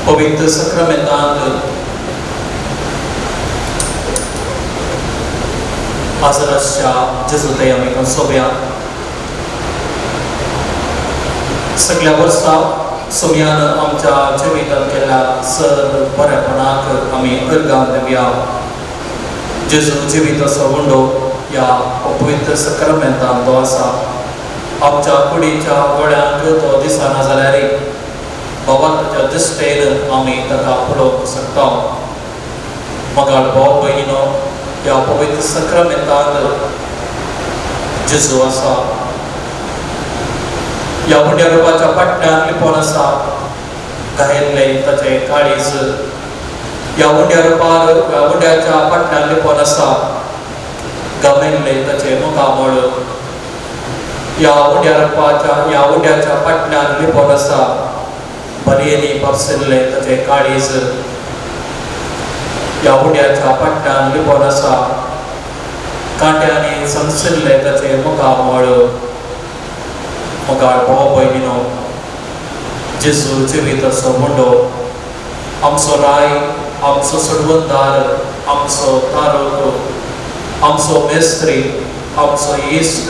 पवित्र सक्रमेंतांत आजराच्या जेजुताई आमी कंसोव्या सगळ्या वर्सां सोम्यान आमच्या जिवितांत केल्या सर बरेपणाक आमी अर्गां दिवया. जेजू जिवीत असो उंडो ह्या पवित्र सक्रमेंतांत तो आसा. आमच्या कुडीच्या गोळ्यांक तो दिसना जाल्यार भगवंताच्या दिश्टेन आमी ताका पळोवंक शकता. मगाळ भाव भयणीनो, ह्या पवित्र सक्रमेंतांत जेजू आसा. ह्या उंड्या रूपाच्या पाटण्यान लिपोन आसा घायल्ले ताचे काळीज. ह्या उंड्या रूपार ह्या उंड्याच्या पाटण्यान लिपोन आसा गमेल्ले ताचे मुखामळ. ह्या उंड्याच्या पाटण्यान लिपोन आसा बरयेनी पावसिल्ले ताचे काळीज. ह्या उंड्याच्या पाटण्यान लिपोन आसा कांट्यांनी संसिल्ले ताचे मुखामळ. मगाळ भाव भयणीनो, जेजू जिवीत असो मुंडो आमचो राय, आमचो सोडवणदार, आमचो तारक, आमचो मेस्त्री, आमचो इश्ट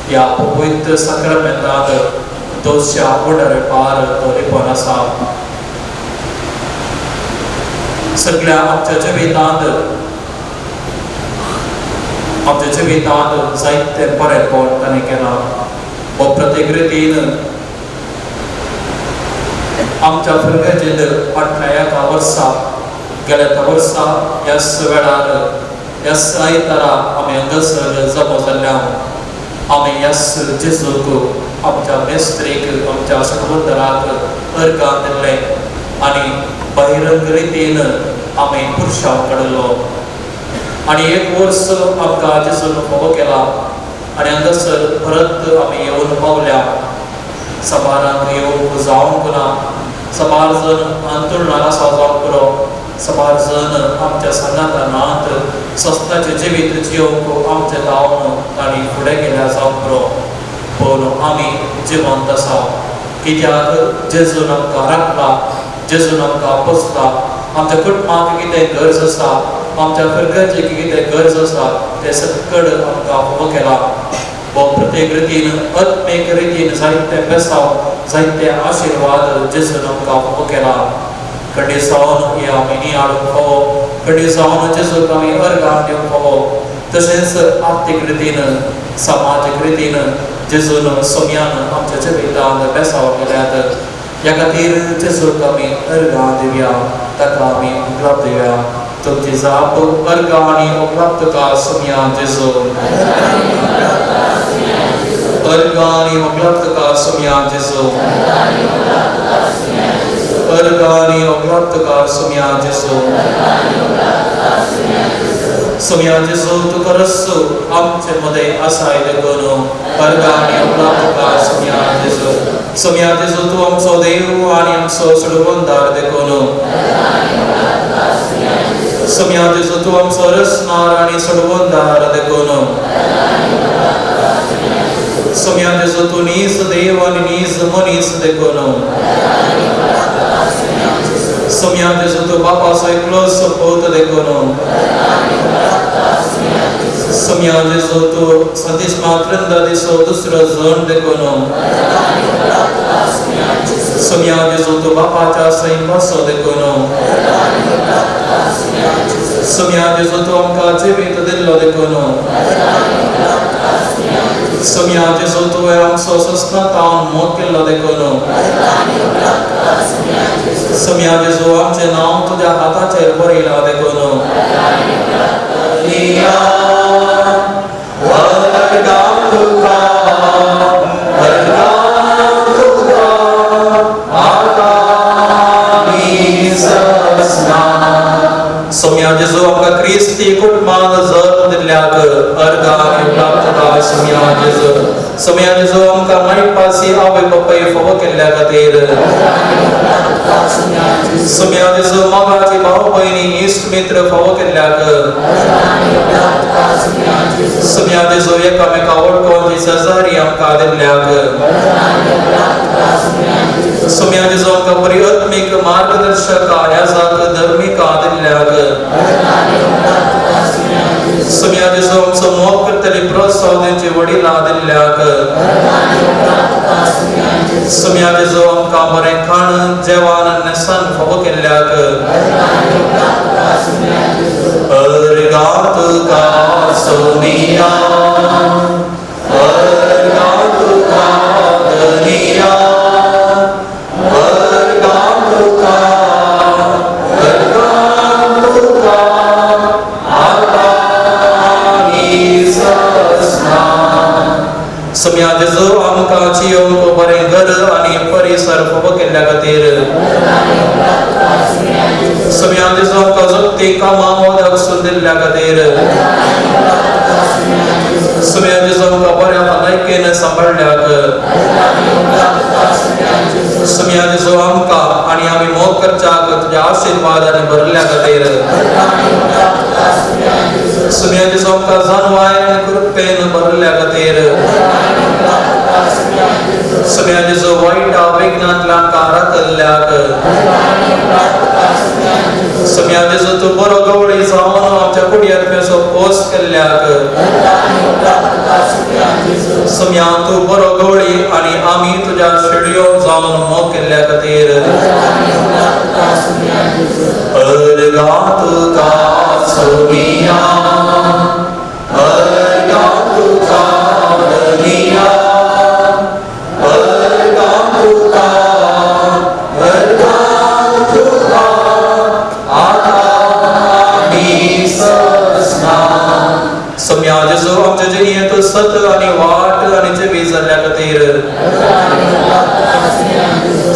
ह्या पवित्र सक्रमेंतांत दोनच्या उंडरपार तो लिपोन आसा. सगळ्या आमच्या जिवितांत जायते बरेपण ताणें केलां. व प्रत्येक रितीन आमच्या भुरग्याचेर फाटल्या एका वर्सा गेल्या त्या वर्सा ह्याच वेळार ह्याच आयतारा आमी हांगासर जमो जाल्ल्या आमी ह्याच जेजूक आमच्या मेस्त्रीक आमच्या सोडवणदाराक अर्गां दिल्ले आनी बहिरंग रितीन आमी पुरशांव काडलो. आनी एक वर्स आमकां जेजून फोगो केला आनी हांगासर परत आमी येवन पावल्या. सबारांक येवंक जावंक ना. सबार जण अंतरुणान आसा जावंक पुरो. सबार जण आमच्या संगाता नात. सस्ताचें जिवीत जियोवंक आमचें धांवन तांणी फुडें गेल्या जावंक पुरो. पूण आमी जिवंत आसा कित्याक जेजून आमकां राखला, जेजून आमकां पोसता. आमच्या कुटुंबाक कितें गरज आसा, आमच्या भुरग्याची कितें गरज आसा ते सकट आमकां फोगो केला. व प्रत्येक रितीन आत्मीक रितीन जायते बेसाव, जायते आशिर्वाद जेजून आमकां फोगो केला. कडी जावन हे आमी नियाळूंक फावो, कडी जावन जेजूक आमी अर्गां दिवंक फावो. तशेंच आर्थीक रितीन, सामाजीक रितीन जेजून सोम्यान आमच्या जिवितांत बेसाव केल्यात. ह्या खातीर जेजूक आमी अर्गां दिवया, ताका आमी उगलाप दिवया. तुमची जाप अर्गां आनी उगलाप तुका सोम्या जेजू. Pergani oglatka sumya Jesu. Pergani oglatka sumya Jesu. Sumya Jesu tu karasu amche mode asai dekono. Pergani oglatka sumya Jesu. Sumya Jesu tu amso devu ani amso sudubondar dekono. Sumya Jesu tu amso rasnarani sudubondar dekono. Sumya Jesu tu nis devani nis monis dekono. Sumya Jesu tu bapa sai close support dekono. Sumya Jesu tu sadis matranda diso dusra zon dekono. Sumya Jesu tu bapa cha sai maso dekono. Sumya Jesu tu amka jevit dillo dekono. Sumya Jesu tu am so sasna taun mokilla dekono. Sumya Jesu am che naam tuja hata cher borila dekono. Liya vargamtuka vargamtuka akani sasna. Sumya Jesu amka Kristi kutman zar dilyak argani plakta Sumya Jesu. Sumya Jesu amka mai pasi ave papai fawakilla katir. Sumya Jesu magaji bahu baini ist mitra fawakilla ka. Sumya Jesu yakame kawal kon ji sazari amka dilyak. Sumya Jesu amka pariatmik margdarshak ayazak dharmik dilyak. Sumya Jesu amso mokirtali prosodinchi vadila dilyak. Sumya Jesu amka mare khan jewanan nesan fawakilyak. Argatuka sumya argatuka daniya argatuka argatuka akani sasna. Sumya Jesu amka chiyom ko bare gar ani parisar fawakilla katir. Sumya Jesu amka zukti kama modak sundilla katir. Sumya Jesu amka bare halaike ne sambhalyak. Sumya Jesu amka ani ami mokarcha tuja ashirwadane barल्या katir. Sumya Jesu amka zanwaine kurpen barल्या katir. Sumya Jesu vaita vignan lankara kalyak. Sumya Jesu tu boro gawli zaunu amcha kudiyat me so post kalyak. Sumya tu boro gawli ani ami tuja shidiyo zaunu mokilla katir. Argatuka sumya argatuka daniya argatuka argatuka akani sasna. Sumya Jesu amcha jiniyat sat ani vaat ani jevi zalya katir.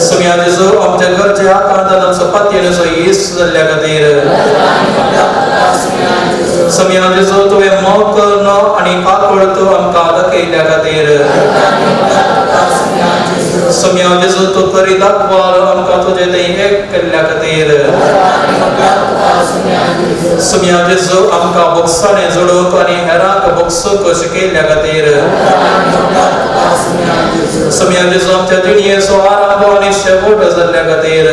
Sumya Jesu amcha garja kandanam sapatya so is zalya katir. Sumya Jesu tu mok no ani kakul tu amka dakilla katir. Sumya Jesu tu kari dakwal amka tujhe dei ek kalla katir. Sumya Jesu amka buksane zudu ani hera ka buksu ko shikilla katir. Sumya Jesu amcha diniye so arambo ani shevut zalla katir.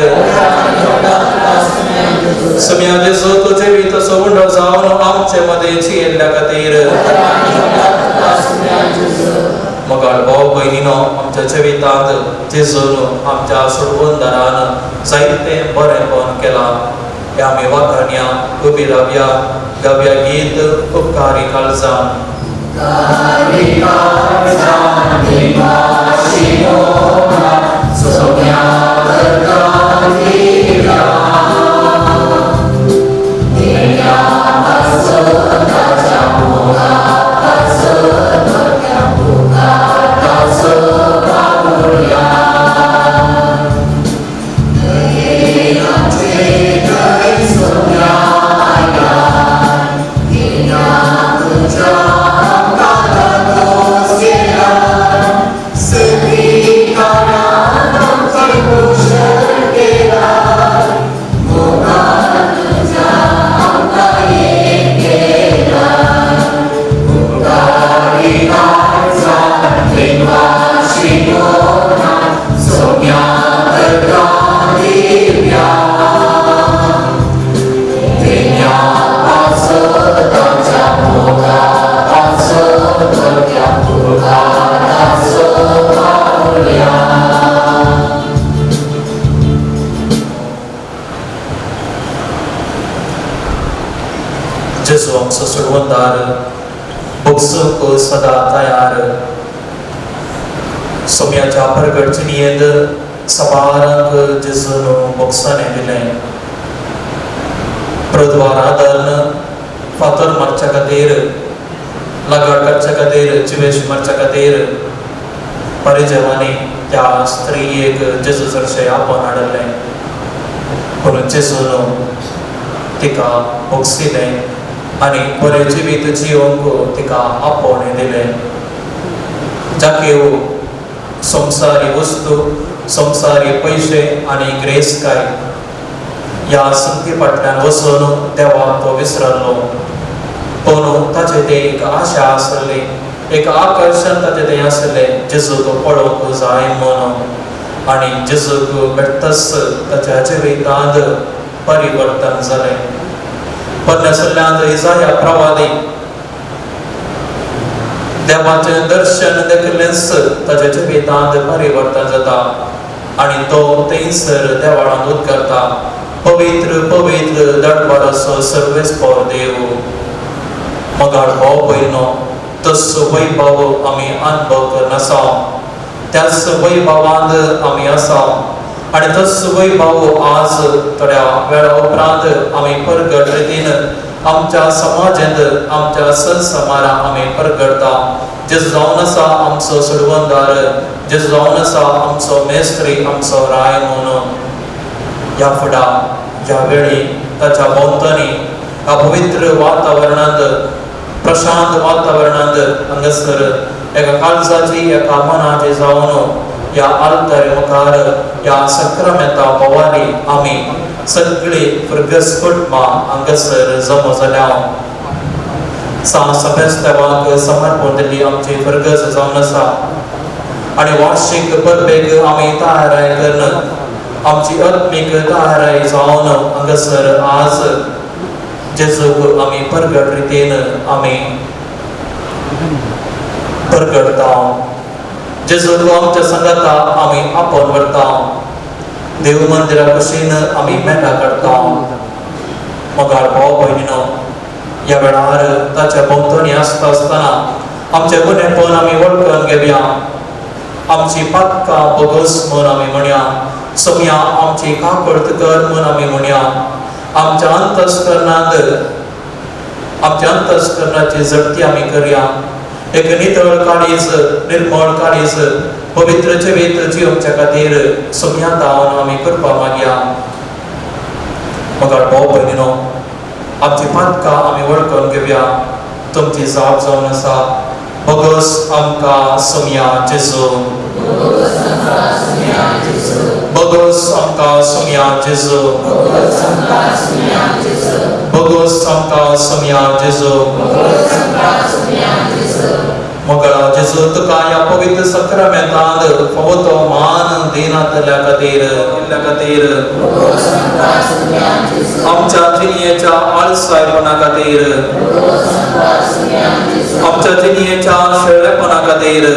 Sumya Jesu tu jevita so undo zaunu amche made chilla katir. Magal bahu bainino amcha chevitat Jesu amcha survundaran saite bare pon kela yame wakanya ubiravya gavya geet upkari kalzan kari kalzan dimashiyona sumya verkandira diya masukha jamuha masukha jamuha जेजू आमचो सोडवंदार बगसूंक सदा तयार सोम्याच्या परगडचिनीयेंत सबारांक जेजून बगसाने दिलें प्रद्वाराधन फातर मारच्या खातीर लगाड करच्या खातीर जिवेश मारच्या खातीर परिजवानी त्या स्त्रीयेक जेजू चडशें आपण हाडलें पूण जेजून तिका बगसिलें आनी बरें जिवीत जिवंक तिका आपण दिलें जाकेव संवसारी वस्तू संवसारी पयशे आनी ग्रेसकाय ह्या संगती फाटल्यान वचून देवाक तो विसरलो पूण ताचे ते एक आशा आसली एक आकर्षण ताचे ते आसलें जेजूक पळोवंक जाय म्हणून आनी जेजूक भेटतच ताच्या जिवितांत परिवर्तन जालें पन्नासल्यांत इसाया प्रवादी देवाचें दर्शन देखलेंच ताच्या जिवितांत परिवर्तन जाता आनी तो थंयसर देवाळांत उद्गारता पवित्र पवित्र दडबारसो सर्वेस्पर देव मगाळ भाव भयणो तसो वैभव आमी अनुभव करनासा त्याच वैभवांत आमी आसा आनी तसो वैभव आज थोड्या वेळा उपरांत आमी परगट रितीन आमच्या समाजांत आमच्या संसमारांत आमी परगडटा जेजू जावन आसा आमचो सोडवंदार जेजू जावन आसा आमचो मेस्त्री आमचो राय म्हणून ह्या फुडा ह्या वेळी ताच्या भोंवतणी ह्या पवित्र वातावरणांत प्रशांत वातावरणांत हांगासर एका काळजाची एका मनाची जावन ह्या आल्तारे मुखार ह्या सक्रामेंता बोवारी आमी सगळी फुरगस कुटुंबां हांगासर जमो जाल्या सगळ्याच देवाक समर्पण दिल्ली आमची फुरगस जावन आसा आनी वार्षिक परबेक आमी तयाराय करन आमची आत्मीक तयाराय जावन हांगासर आज जेजूक आमी परगट रितीन आमी परगडता जेजू तूं आमच्या संगता आमी आपण व्हरता देव मंदिरा कुशीन आमी मेळा काडटा मगाळ भाव भयणीनो ह्या वेळार ताच्या भोंवतणी आसता आसतना आमचे गुन्हेपण आमी वळखून घेवया आमची पातकां बोगस म्हूण आमी म्हणया सोम्या आमची काकूळट कर म्हूण आमी म्हणया आमच्या अंतस्करणाची जडती आमी करया एक नितळ काळीज निर्मळ काळीज पवित्र जिवीत जिवच्या खातीर सोम्या दावन आमी करपा मागया मगाळ भाव भयणीनो आमची पातकां आमी वळखून घेवया तुमची जाप जावन आसा बोगस आमकां सोम्या जेजू बोगस आमकां सोम्या जेजू बोगस आमकां सोम्या जेजू मगळा जेजू तुका ह्या पवित्र सक्रामेंतांत फावो तो मान दिनातल्या खातीर आमच्या जिणेच्या आळसायपणा खातीर आमच्या जिणेच्या शेळेपणा खातीर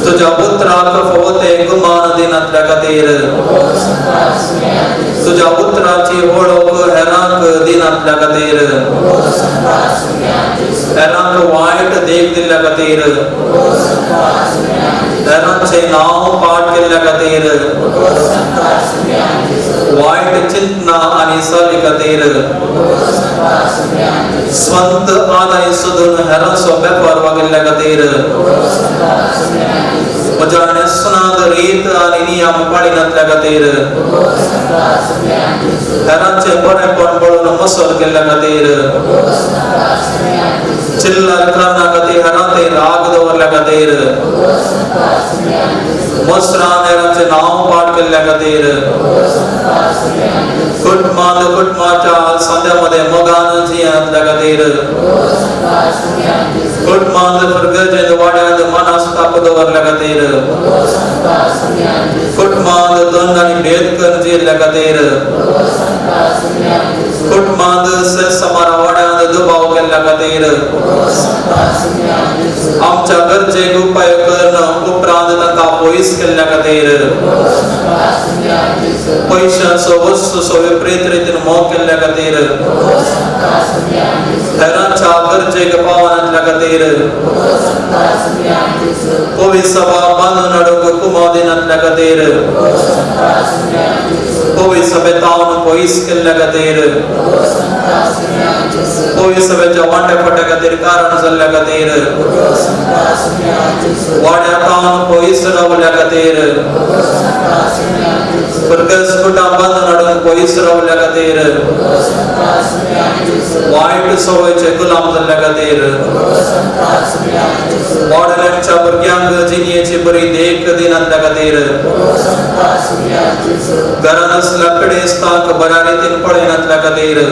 तुझ्या पुत्राक फावो ते गुमान दिनातल्या खातीर तुझ्या पुत्राची वळख हेरांक दिनातल्या खातीर हेरांक वायट देख दिल्ल्या खातीर हेरांचे नांव पाठ केल्ल्या खातीर वायट चिंतना आनी सली खातीर स्वंत आदाय सोदून हेरांचो वेपार वागिल्ल्या खातीर म्हज्या नेसनांत रीत आनी नियम पाळिनातल्या खातीर हेरांचे बरेपण पळोवन मसोल केल्ल्या खातीर चिल्लर करना खातीर हेरांचे राग दवरल्या खातीर मसरान हेरांचे नांव पाठ केल्ल्या खातीर कुटुंबाच्या संध्यामध्ये मोगान जियेंतल्या खातीर कुटुंबांत फुरगजेंत वाड्यांत मनस्ताप दवरल्या खातीर कुटुंबांत दंड आनी भेद करून जियेल्ल्या खातीर कुटुंबांत समारा वाड्यांत दुबाव केल्ल्या खातीर आमच्या गरजेक उपाय करण उपरांत तांकां पयस केल्ल्या खातीर पयशांचो वस्तूचो विपरीत रितीन मोग केल्ल्या खातीर हेरांच्या गरजेक पावनांतल्या खातीर पवित्र सभा बांदून हाडूंक कुमाव दिनांतल्या खातीर पवित्र सभेतावन पयस केल्ल्या खातीर पवित्र सभेच्या वांट्या फाट्या खातीर कारण जाल्ल्या खातीर वाड्यातावन पयस रावल्या खातीर परगसपुटां बांदून हाडून पयस रावल्या खातीर वायट सवयीचे गुलाम जाल्ल्या खातीर मोडल्यांच्या भुरग्यांक जिणेची बरी देख दिनांतल्या खातीर घरांत असल्या पिडेस्तांक बऱ्या रितीन पळयनातल्या खातीर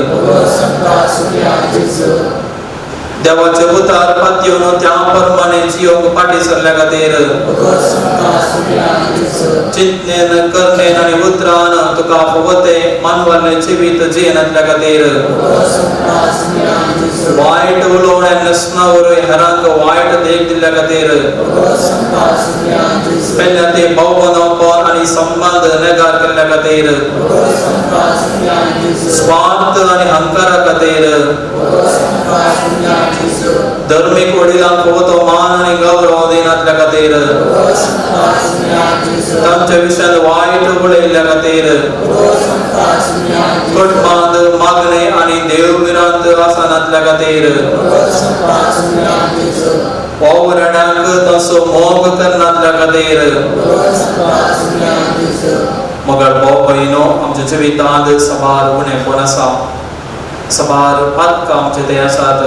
देवाचे उतार पातयेवन त्या प्रमाणे जियोंक फाटी सरल्या खातीर चिंतनेन कर्णेन आनी उतरान तुका फवते मानवालें जिवीत जियेनातल्या खातीर वायट उलोवण्या नसनावरूय हेरांक वायट देख दिल्ल्या खातीर पेल्या ते भावबंदपण आनी संबंद नेगार केल्ल्या खातीर स्वार्थ आनी अहंकारा खातीर धर्मीक वडिलांक तो मान आनी गौरव दिनातल्या खातीर तांच्या विशयान वायट उलयल्ल्या खातीर कुटुंबांत मागणे आनी देवविरांत आसनातल्या खातीर पौराण्यांक तसो मोग करनातल्या खातीर मगर भाव भयणो आमच्या जिवितांत सबार उणेपण आसा सबार पातकां आमचे ते आसात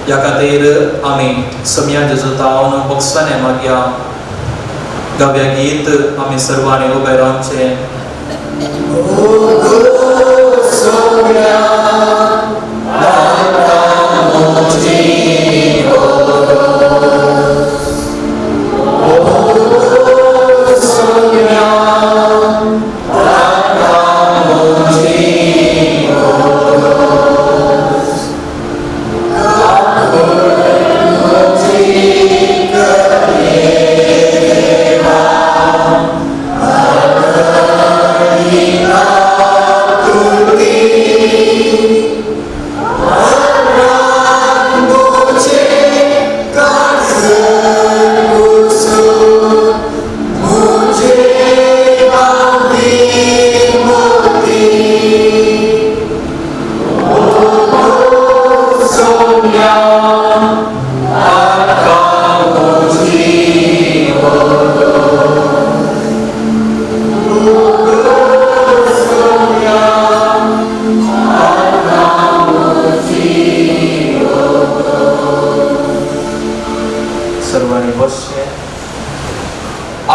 ह्या खातीर आमी समया जेजुतावन बक्षाने मागया गव्या गीत आमी सर्वांनी उबे रावचे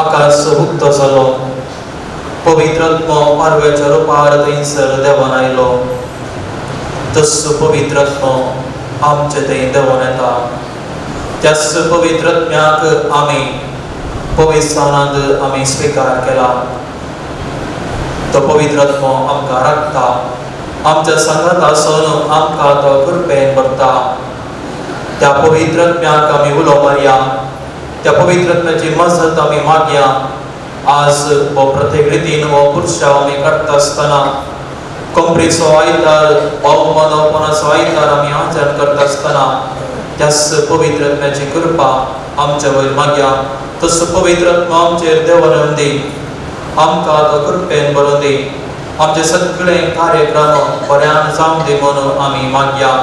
आकाश उक्त जालो पवित्र आत्मा पारव्याच्या रुपार थंयसर देवान आयलो तसो पवित्र आत्मा आमचे थंय देवान येता त्याच पवित्र आत्म्याक आमी पवित्र स्थानांत आमी स्वीकार केला तो पवित्र आत्मा आमकां राखता आमच्या संगात आसून आमकां तो कृपेन भरता त्या पवित्र आत्म्याक आमी उलो मारया त्या पवित्र आत्म्याची मजत आमी मागया आज हो प्रत्येक रितीन हो पुरुषा आमी करता आसतना कंप्रीचो आयतार भावबंदपणाचो आयतार आमी आचरण करता आसतना त्याच पवित्र आत्म्याची कृपा आमच्या वयर मागया तसो पवित्र आत्मा आमचेर देवान दी आमकां तो कृपेन भरून दी आमचे सगळे कार्यक्रम बऱ्यान जावं दी म्हणून आमी मागया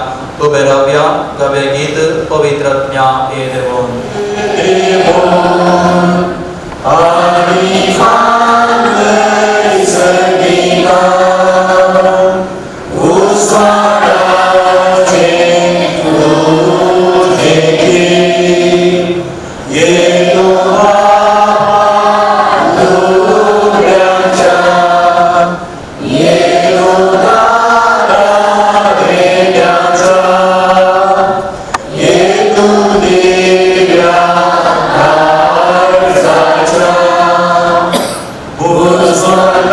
उबे रावया गवे गीत पवित्र आत्म्या हे देवोन Uzmana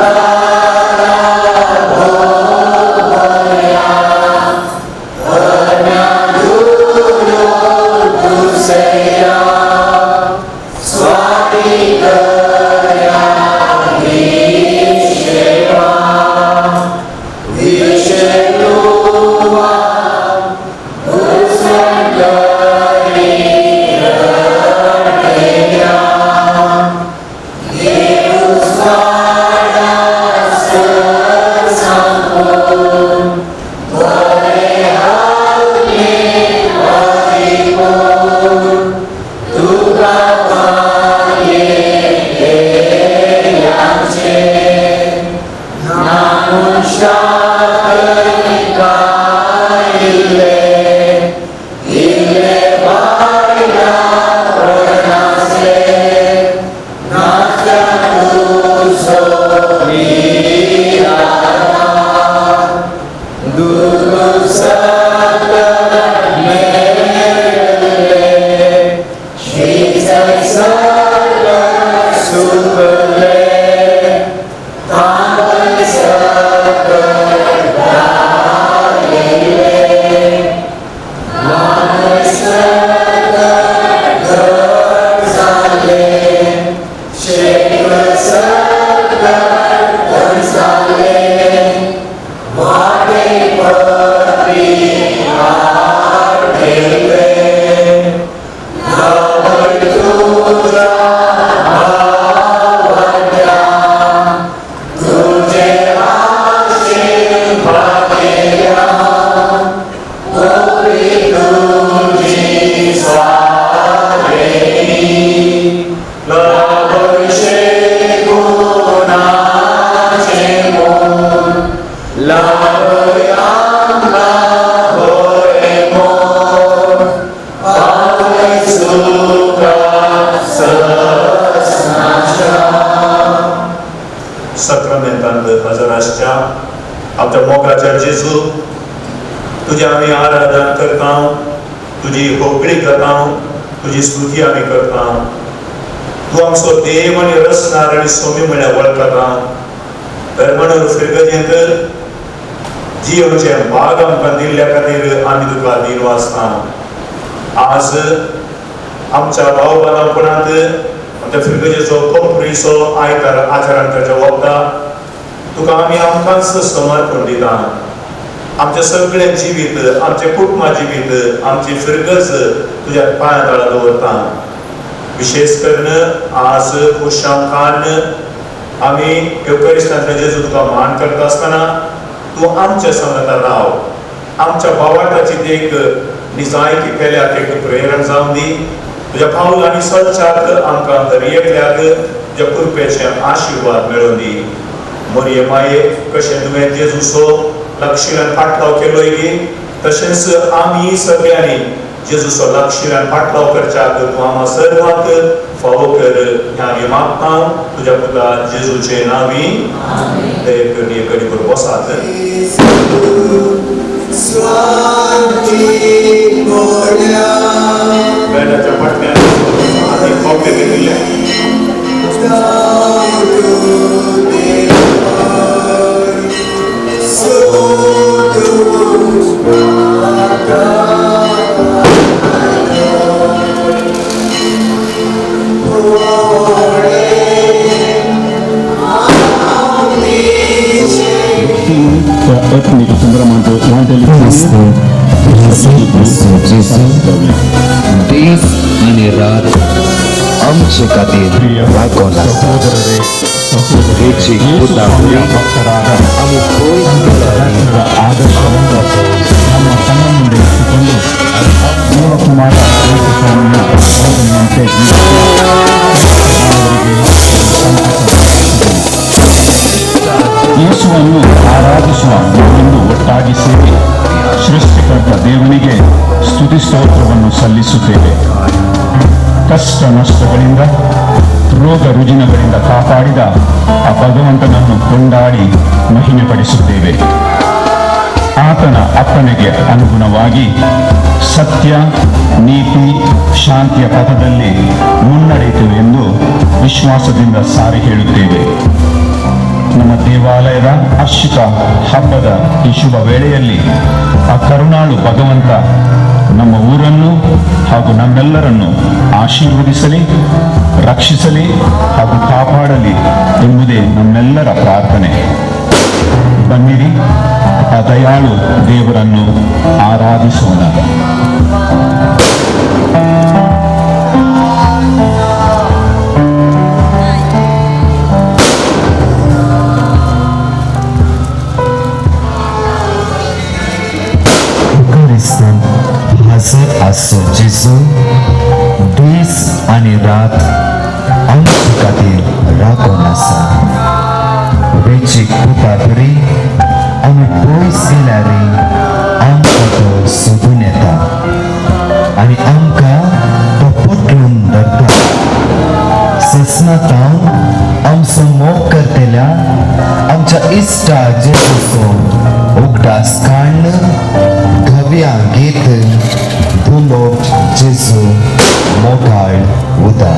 जेजू, तुझे आम्ही आराधन करता, तुझी होगळी करता, तुझी स्तुती आम्ही करता. तू आमचो देव आनी रचणार आनी सोमी म्हळ्यार वळखता. तर म्हणून फिरगजेंत जीवचे भाग आमकां दिल्ल्या खातीर आमी तुका दिन वाचता. आज आमच्या भाव बांदपणांत आमच्या फिरगजेचो कंपनीचो आयतार आचरणच्या वखदां तुका आमी आमकांच समर्पण दिता. आमचे सगळे जिवीत, आमचे कुटुंबा जिवीत, आमची फिरगज तुज्या पांया तळा दवरता. विशेष करून आज खुशांकान आमी एवकरिस्तांतले जेजू तुका मान करता आसतना तूं आमच्या संगता राव. आमच्या भावार्थाची देख निजायकी पेल्याक एक प्रेरण जावन दी. तुज्या पाऊल आनी सच्चाक आमकां दर एकल्याक तुज्या कृपेचे आशिर्वाद मेळोवन दी. मोरये माये, कशें तुवें जेजूचो लागशिरान पाटलाव केलोय गी, तशेंच आमी सगळ्यांनी जेजूचो लागशिरान पाटलाव करच्याक तूं आम्हा सर्वांक फावो कर. हें आमी मागता तुज्या पुता जेजूचे नांवी. दयेन करून हे कडी करून बसात. बेडाच्या पट्ट्यान आनी खोपे घेतिल्ले etnik sembramento Cristo, दिस आणि रात आमचे खातीर राखून आसा. हेची उदाहरणे आमी पयस गेल्यानी ಆದರ್ಶವಂತ ನಮ್ಮ ತಮ್ಮ ಮುಂದೆ ಇಟ್ಟುಕೊಂಡು ದೇವಕುಮಾರ ಯೇಸುಸ್ವಾಮಿಯ ಬೋಧನೆಯಂತೆ ಯೇಸುವನ್ನು ಆರಾಧಿಸುವ ನಾವೆಂದು ಒಟ್ಟಾಗಿ ಸೇರಿ ಸೃಷ್ಟಿಕರ್ತ ದೇವನಿಗೆ ಸ್ತುತಿ ಸ್ತೋತ್ರವನ್ನು ಸಲ್ಲಿಸುತ್ತೇವೆ. ಕಷ್ಟ ನಷ್ಟಗಳಿಂದ ರೋಗ ರುಜಿನಗಳಿಂದ ಕಾಪಾಡಿದ ಆ ಭಗವಂತನನ್ನು ಕೊಂಡಾಡಿ ಮಹಿಮೆ ಪಡಿಸುತ್ತೇವೆ. ಆತನ ಅಪ್ಪಣೆಗೆ ಅನುಗುಣವಾಗಿ ಸತ್ಯ, ನೀತಿ, ಶಾಂತಿಯ ಪಥದಲ್ಲಿ ಮುನ್ನಡೆಯುತ್ತೇವೆ ಎಂದು ವಿಶ್ವಾಸದಿಂದ ಸಾರಿ ಹೇಳುತ್ತೇವೆ. ನಮ್ಮ ದೇವಾಲಯದ ವಾರ್ಷಿಕ ಹಬ್ಬದ ಈ ಶುಭ ವೇಳೆಯಲ್ಲಿ ಆ ಕರುಣಾಳು ಭಗವಂತ ನಮ್ಮ ಊರನ್ನು ಹಾಗೂ ನಮ್ಮೆಲ್ಲರನ್ನು ಆಶೀರ್ವದಿಸಲಿ, ರಕ್ಷಿಸಲಿ ಹಾಗೂ ಕಾಪಾಡಲಿ ಎಂಬುದೇ ನಮ್ಮೆಲ್ಲರ ಪ್ರಾರ್ಥನೆ. ಬನ್ನಿರಿ, ಆ ದಯಾಳು ದೇವರನ್ನು ಆರಾಧಿಸೋಣ. हजर असो जेजू, दीस आणि रात आमचे खातीर राखून आसा. वेचीक पुता बरी आमी पयस गेल्यारी आमकां तो सोदून येता आनी आमकां तो पटलून धरता. ससनातांव आमचो मोग करतेल्या आमच्या इश्टा जेजूचो उगडास काढणं घव्या गीत धुलो जेजू मोगाळ उदा.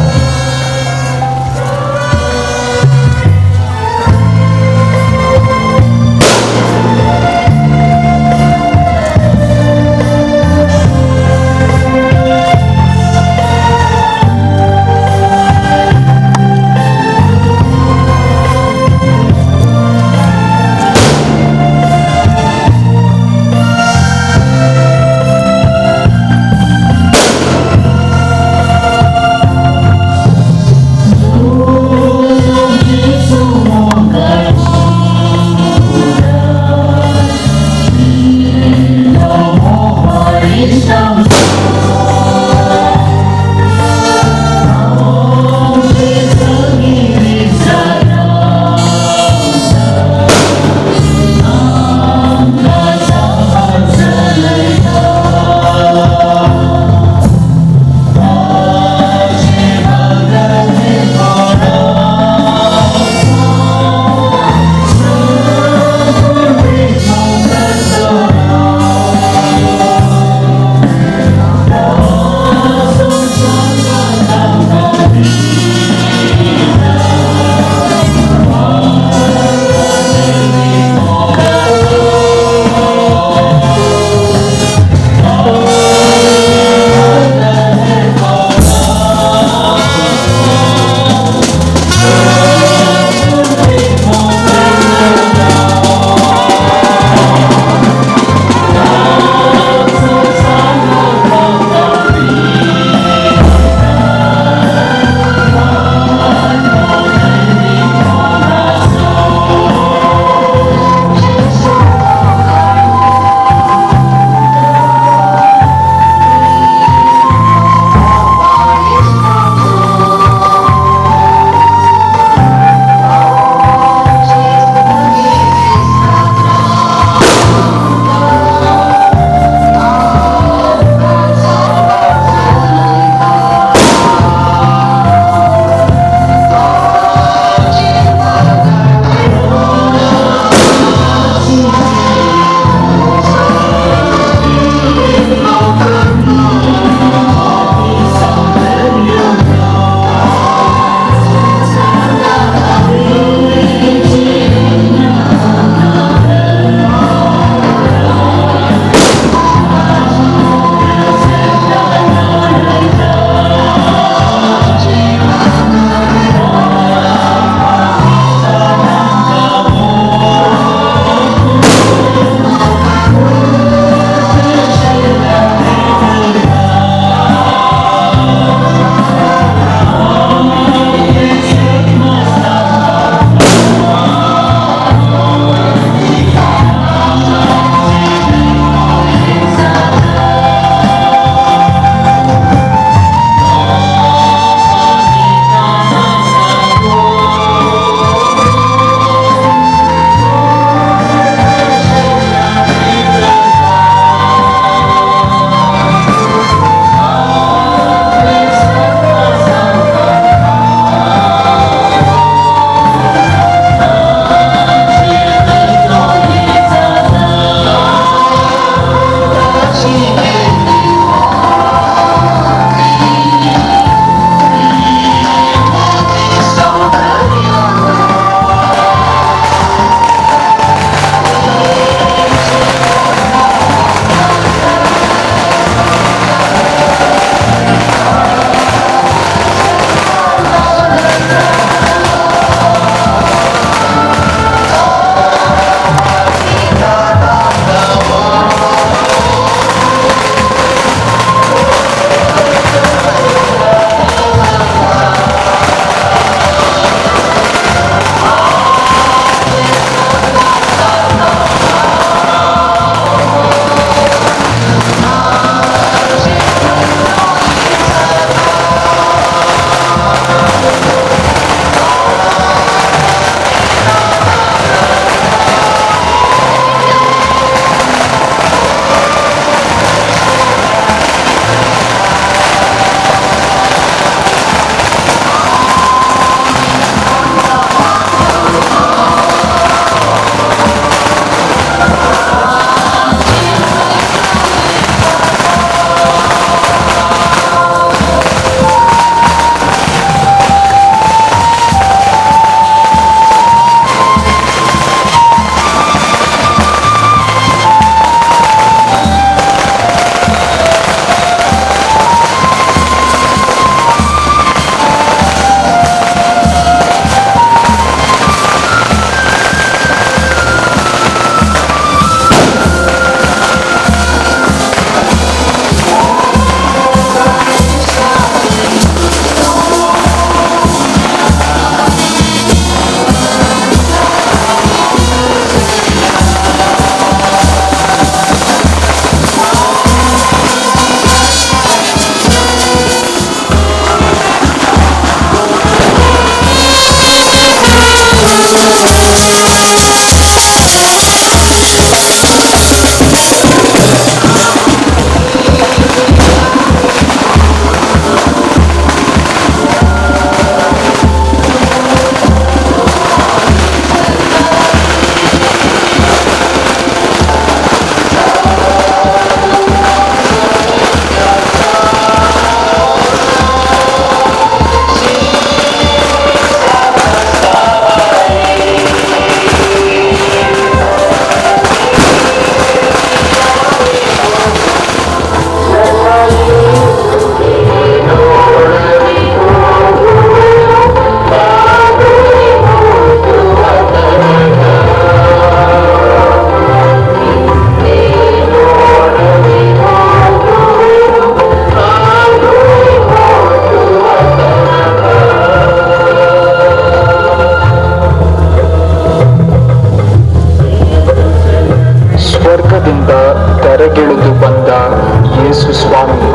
ಯೇಸು ಸ್ವಾಮಿ,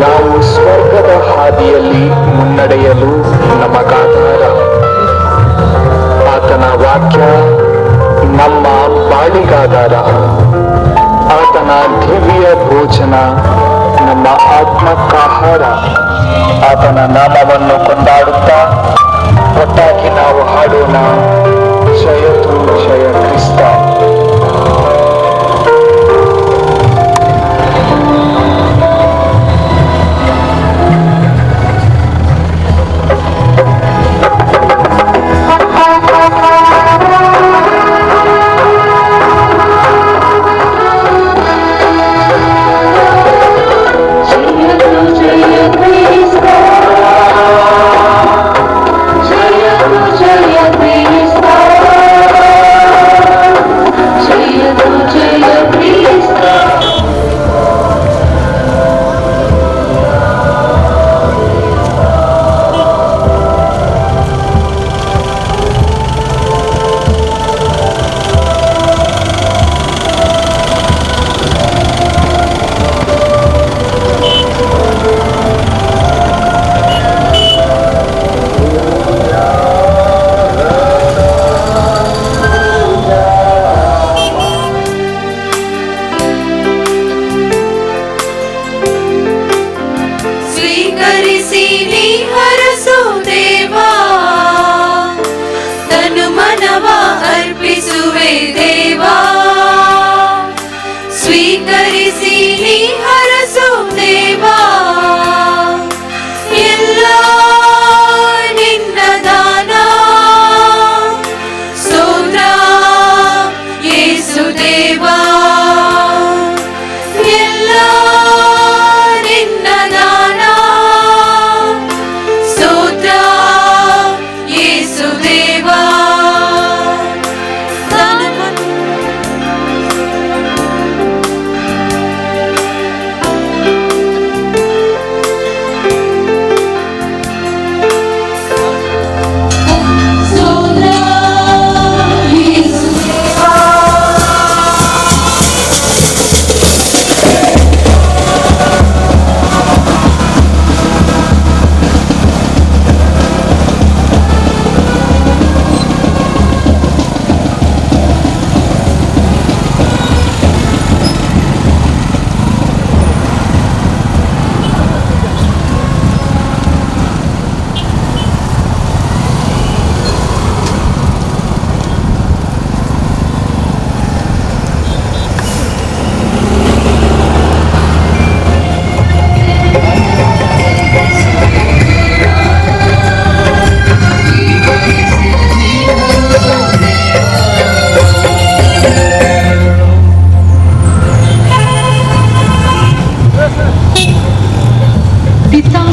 ನಾವು ಸ್ವರ್ಗದ ಹಾದಿಯಲ್ಲಿ ಮುನ್ನಡೆಯಲು ನಮಗಾಧಾರ. ಆತನ ವಾಕ್ಯ ನಮ್ಮ ಬಾಳಿಗಾಧಾರ. ಆತನ ದಿವ್ಯ ಭೋಜನ ನಮ್ಮ ಆತ್ಮಕ್ಕಾಹಾರ. ಆತನ ನಾಮವನ್ನು ಕೊಂಡಾಡುತ್ತಾ ಒಟ್ಟಾಗಿ ನಾವು ಹಾಡೋಣ, ಜಯತು ಜಯ ಕ್ರಿಸ್ತ.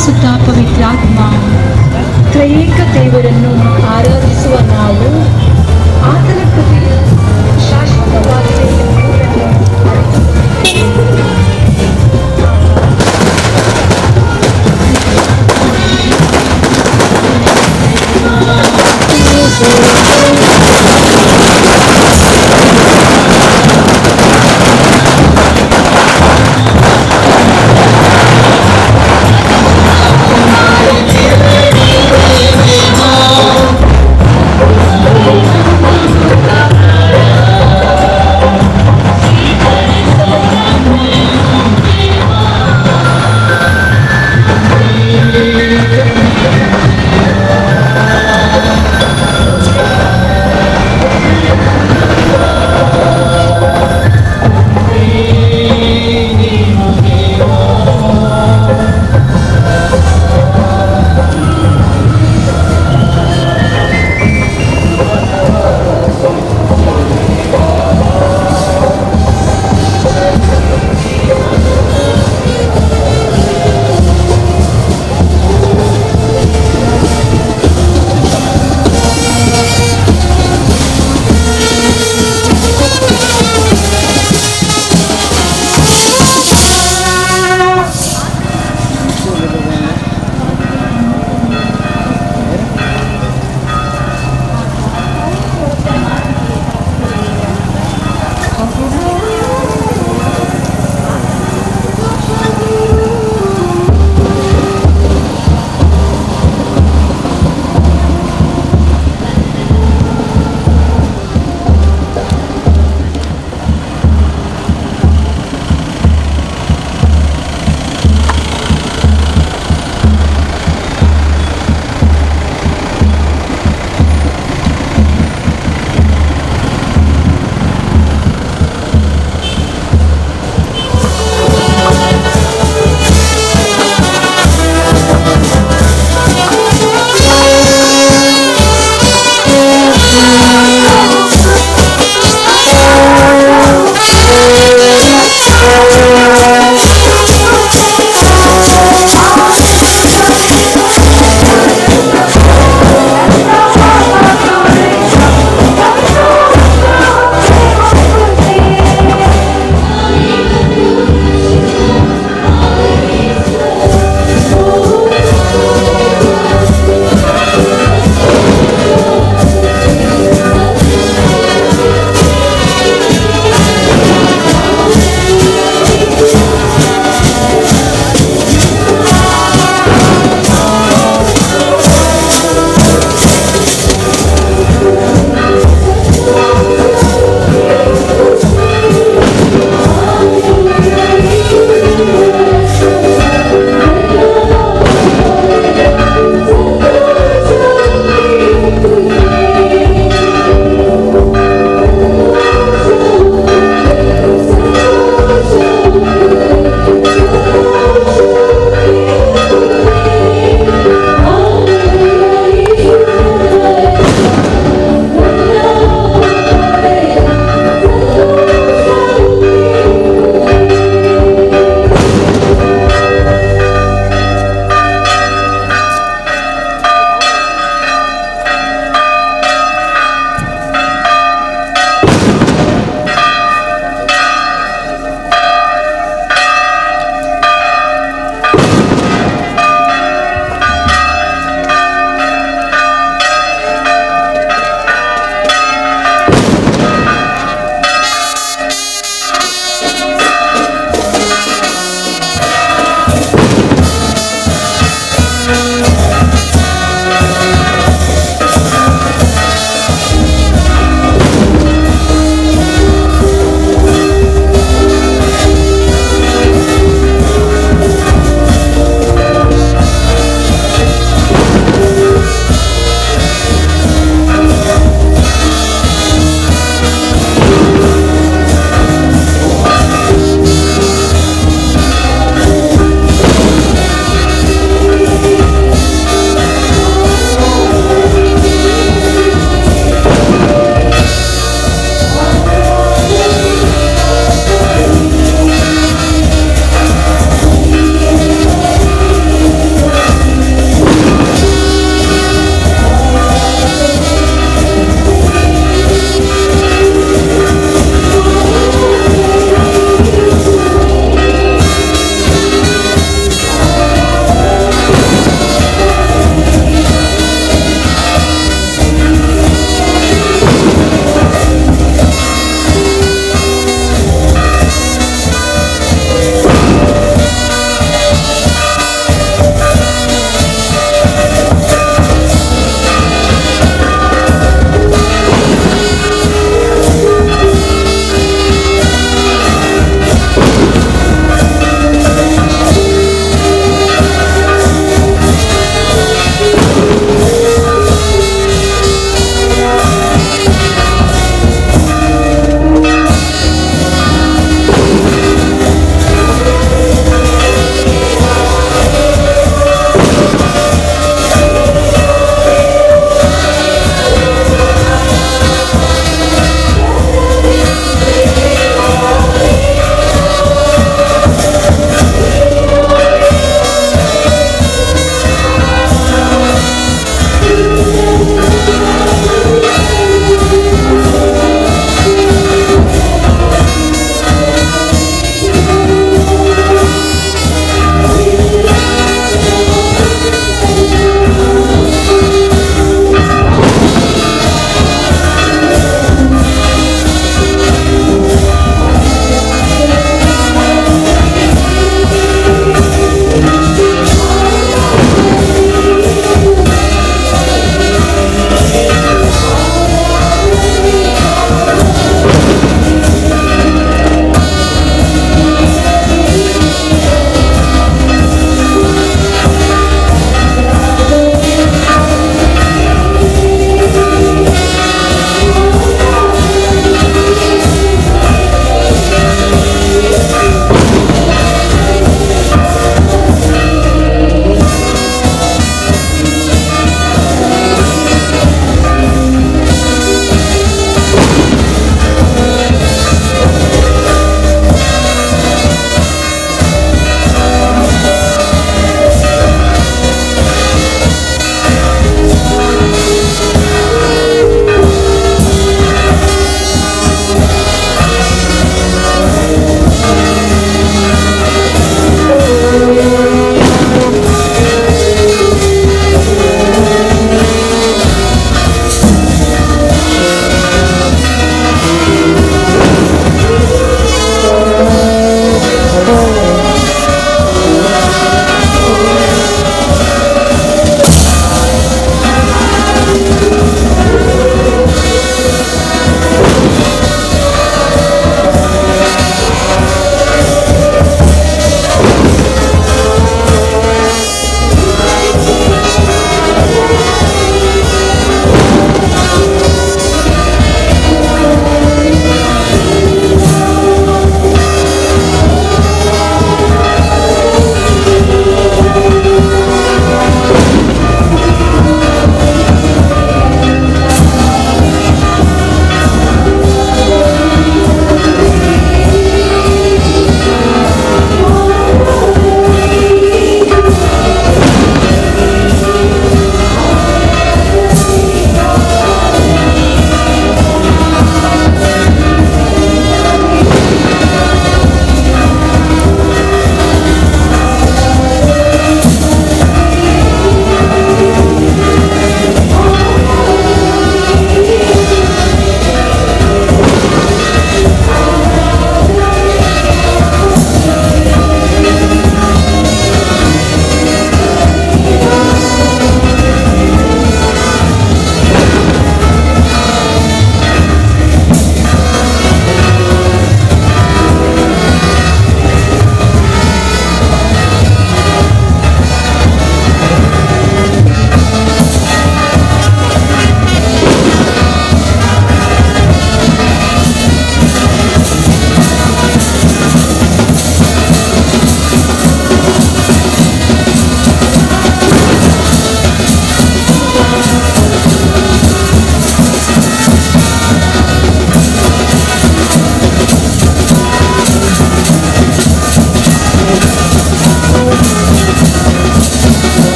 ಸುತ್ತ ಪವಿತ್ರಾತ್ಮ ತ್ರಯೇಕ ದೇವರನ್ನು ಆರಾಧಿಸುವ ನಾವು ಆತನ ಕೃಪೆಯ ಶಾಶ್ವತವಾಗಿದೆ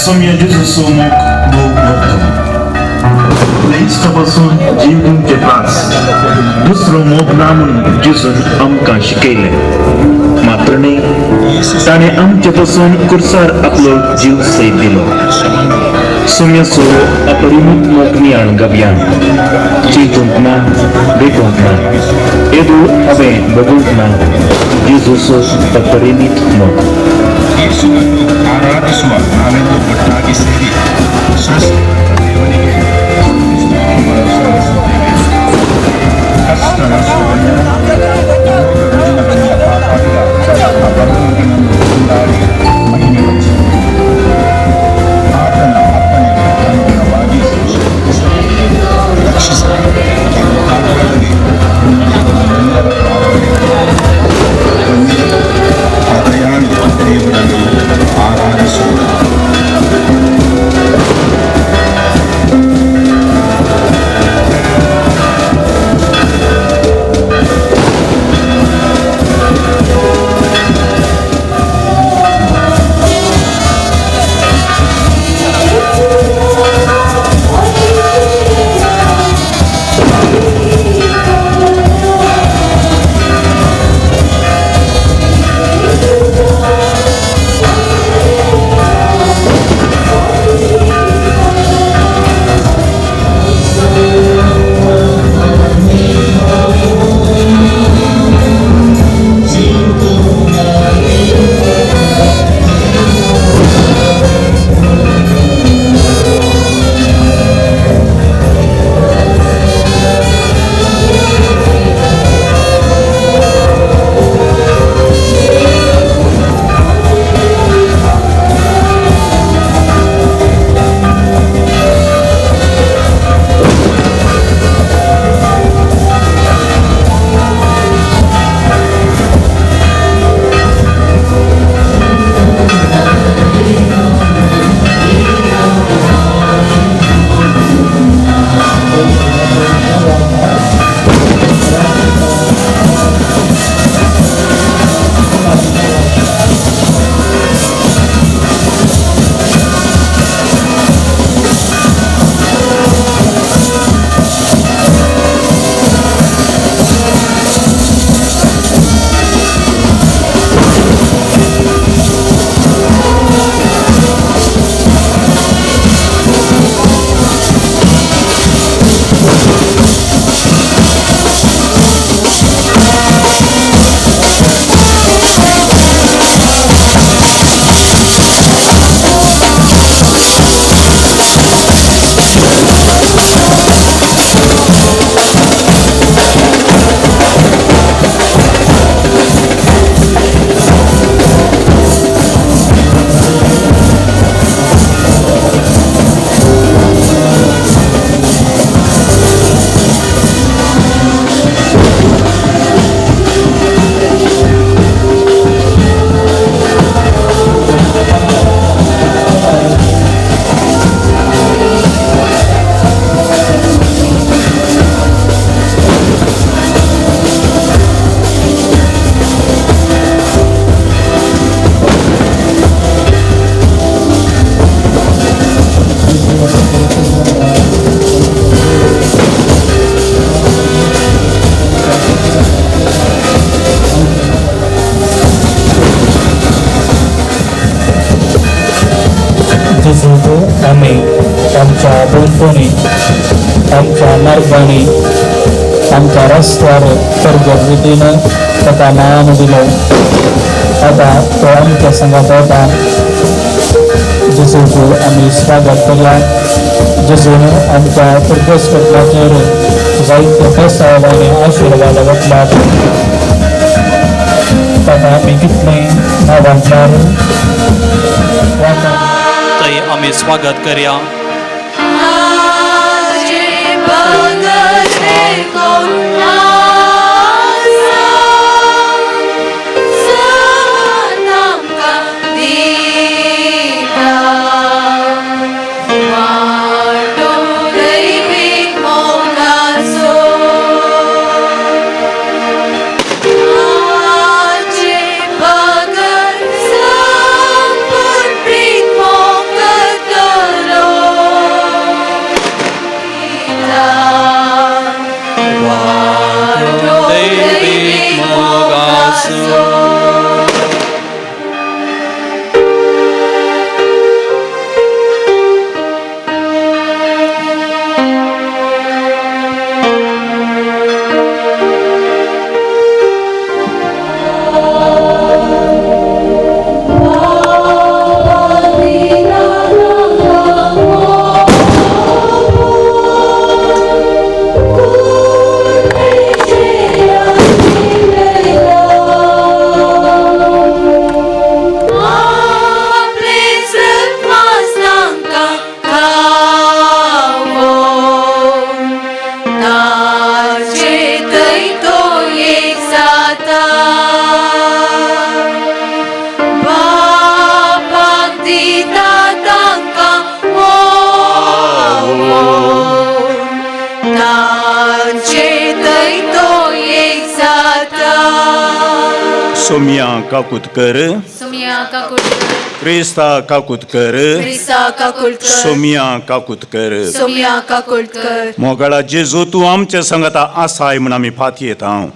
सौम्य जेजूचो मोग लोक भोगतो इश्टापासून जीव दिवचे त्रास दुसरो मोग ना म्हणून जेजून आमकां शिकयलें मात्र न्ही ताणें आमचे पासून कुर्सार आपलो जीव सैत दिलो सौम्यचो अपरिमीत मोग नियाळ गव्यान चिंतूंक ना देखूंक ना येदू हांवें बगूंक ना जेजूचो अपरिमीत मोग ಆರಾಧಿಸುವ ನಾವೆಂದು ಒಟ್ಟಾಗಿ ಸೇರಿ ಸೃಷ್ಟಿಕರ್ತ ದೇವನಿಗೆ ಕಷ್ಟ ನಷ್ಟಗಳಿಂದ ಕಾಪಾಡಿದ ಭಗವಂತನನ್ನು ಕೊಂಡಾಡಿ ಮಹಿಮೆ ಆತನ ಅಪ್ಪಣೆಗೆ ಅನುಗುಣವಾಗಿ ರಕ್ಷಿಸಬೇಕು ಕಾಪಾಡಲಿ ಎಲ್ಲರ ದಯಾಳು ದೇವರನ್ನು ಆರಾಧಿಸುವುದು जेजूचो आमी आमच्या बोलपणी आमच्या मार्गांनी आमच्या रस्त्यार परगट रितीन ताका मान दिलो आतां तो आमच्या संगात येता जेजूचो आमी स्वागत करया जेजून आमच्या प्रदेश कटलाचेर जायत्यो पेसाव आनी आशिर्वाद वतल्यात ताका आमी कितलें नांवांतल्यार थंय आमी स्वागत करया Good Sumia Kakutkar Sumia Kakutkar, Krista Kakutkar Krista Kakutkar, Sumia Kakutkar Sumia Kakutkar. मोगळा जेजू तू आमच्या संगत आसाय म्हणून आम्ही फाती येत आहोत.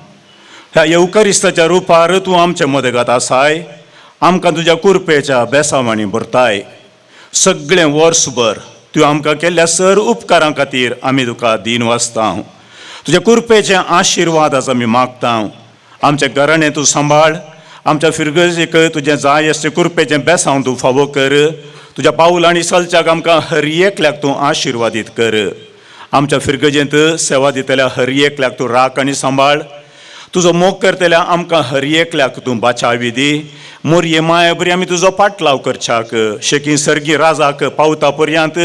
ह्या येवकरिस्ताच्या रुपार तू आमच्या मदगात आसाय, आमकां तुज्या कुरपेच्या बेसावांनी भरताय. सगळें वर्सभर तूं आमकां केल्ल्या सर उपकारां खातीर आमी तुका दिन वाचता. तुज्या कुरपेचे आशिर्वाद आमी मागता. आमच्या घराणें तूं सांबाळ, आमच्या फिरगजेक तुजें जाय आसलें कुरपेचें बेसांव तूं फावो कर. तुज्या पाऊल आनी चलच्याक आमकां हर एकल्याक तूं आशिर्वादीत कर. आमच्या फिरगजेंत सेवा दितल्या हर एकल्याक तूं राख आनी सांबाळ. तुजो मोग करतल्या आमकां हर एकल्याक तूं बाचावी दी. मोरये माय बरी आमी तुजो पाटलाव करच्याक, शेकी सर्गी राजाक पावता पर्यंत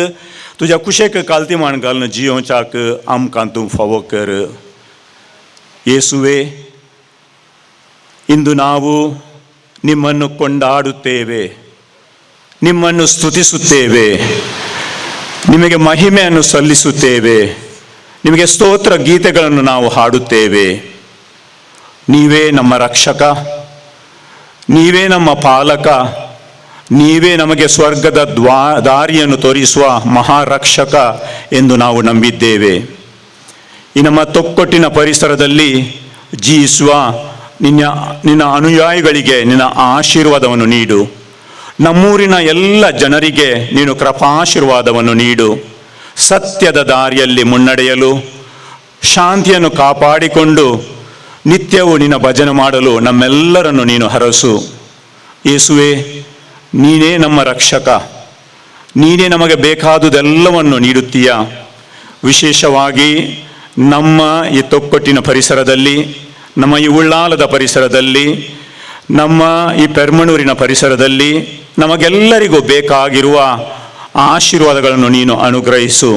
तुज्या कुशेक काल्तिमाण घालून जियोवच्याक आमकां तूं फावो कर. ಯೇಸುವೆ, ಇಂದು ನಾವು ನಿಮ್ಮನ್ನು ಕೊಂಡಾಡುತ್ತೇವೆ, ನಿಮ್ಮನ್ನು ಸ್ತುತಿಸುತ್ತೇವೆ, ನಿಮಗೆ ಮಹಿಮೆಯನ್ನು ಸಲ್ಲಿಸುತ್ತೇವೆ, ನಿಮಗೆ ಸ್ತೋತ್ರ ಗೀತೆಗಳನ್ನು ನಾವು ಹಾಡುತ್ತೇವೆ. ನೀವೇ ನಮ್ಮ ರಕ್ಷಕ, ನೀವೇ ನಮ್ಮ ಪಾಲಕ, ನೀವೇ ನಮಗೆ ಸ್ವರ್ಗದ ದಾರಿಯನ್ನು ತೋರಿಸುವ ಮಹಾರಕ್ಷಕ ಎಂದು ನಾವು ನಂಬಿದ್ದೇವೆ. ಈ ನಮ್ಮ ತೊಕ್ಕೊಟ್ಟಿನ ಪರಿಸರದಲ್ಲಿ ಜೀವಿಸುವ ನಿನ್ನ ಅನುಯಾಯಿಗಳಿಗೆ ನಿನ್ನ ಆಶೀರ್ವಾದವನ್ನು ನೀಡು. ನಮ್ಮೂರಿನ ಎಲ್ಲ ಜನರಿಗೆ ನೀನು ಕೃಪಾಶೀರ್ವಾದವನ್ನು ನೀಡು. ಸತ್ಯದ ದಾರಿಯಲ್ಲಿ ಮುನ್ನಡೆಯಲು, ಶಾಂತಿಯನ್ನು ಕಾಪಾಡಿಕೊಂಡು ನಿತ್ಯವೂ ನಿನ್ನ ಭಜನೆ ಮಾಡಲು ನಮ್ಮೆಲ್ಲರನ್ನು ನೀನು ಹರಸು. ಯೇಸುವೆ, ನೀನೇ ನಮ್ಮ ರಕ್ಷಕ, ನೀನೇ ನಮಗೆ ಬೇಕಾದುದೆಲ್ಲವನ್ನು ನೀಡುತ್ತೀಯ. ವಿಶೇಷವಾಗಿ ನಮ್ಮ ಈ ತೊಕ್ಕೊಟ್ಟಿನ ಪರಿಸರದಲ್ಲಿ, ನಮ್ಮ ಈ ಉಳ್ಳಾಲದ ಪರಿಸರದಲ್ಲಿ, ನಮ್ಮ ಈ ಪೆರ್ಮಣೂರಿನ ಪರಿಸರದಲ್ಲಿ ನಮಗೆಲ್ಲರಿಗೂ ಬೇಕಾಗಿರುವ ಆಶೀರ್ವಾದಗಳನ್ನು ನೀನು ಅನುಗ್ರಹಿಸು.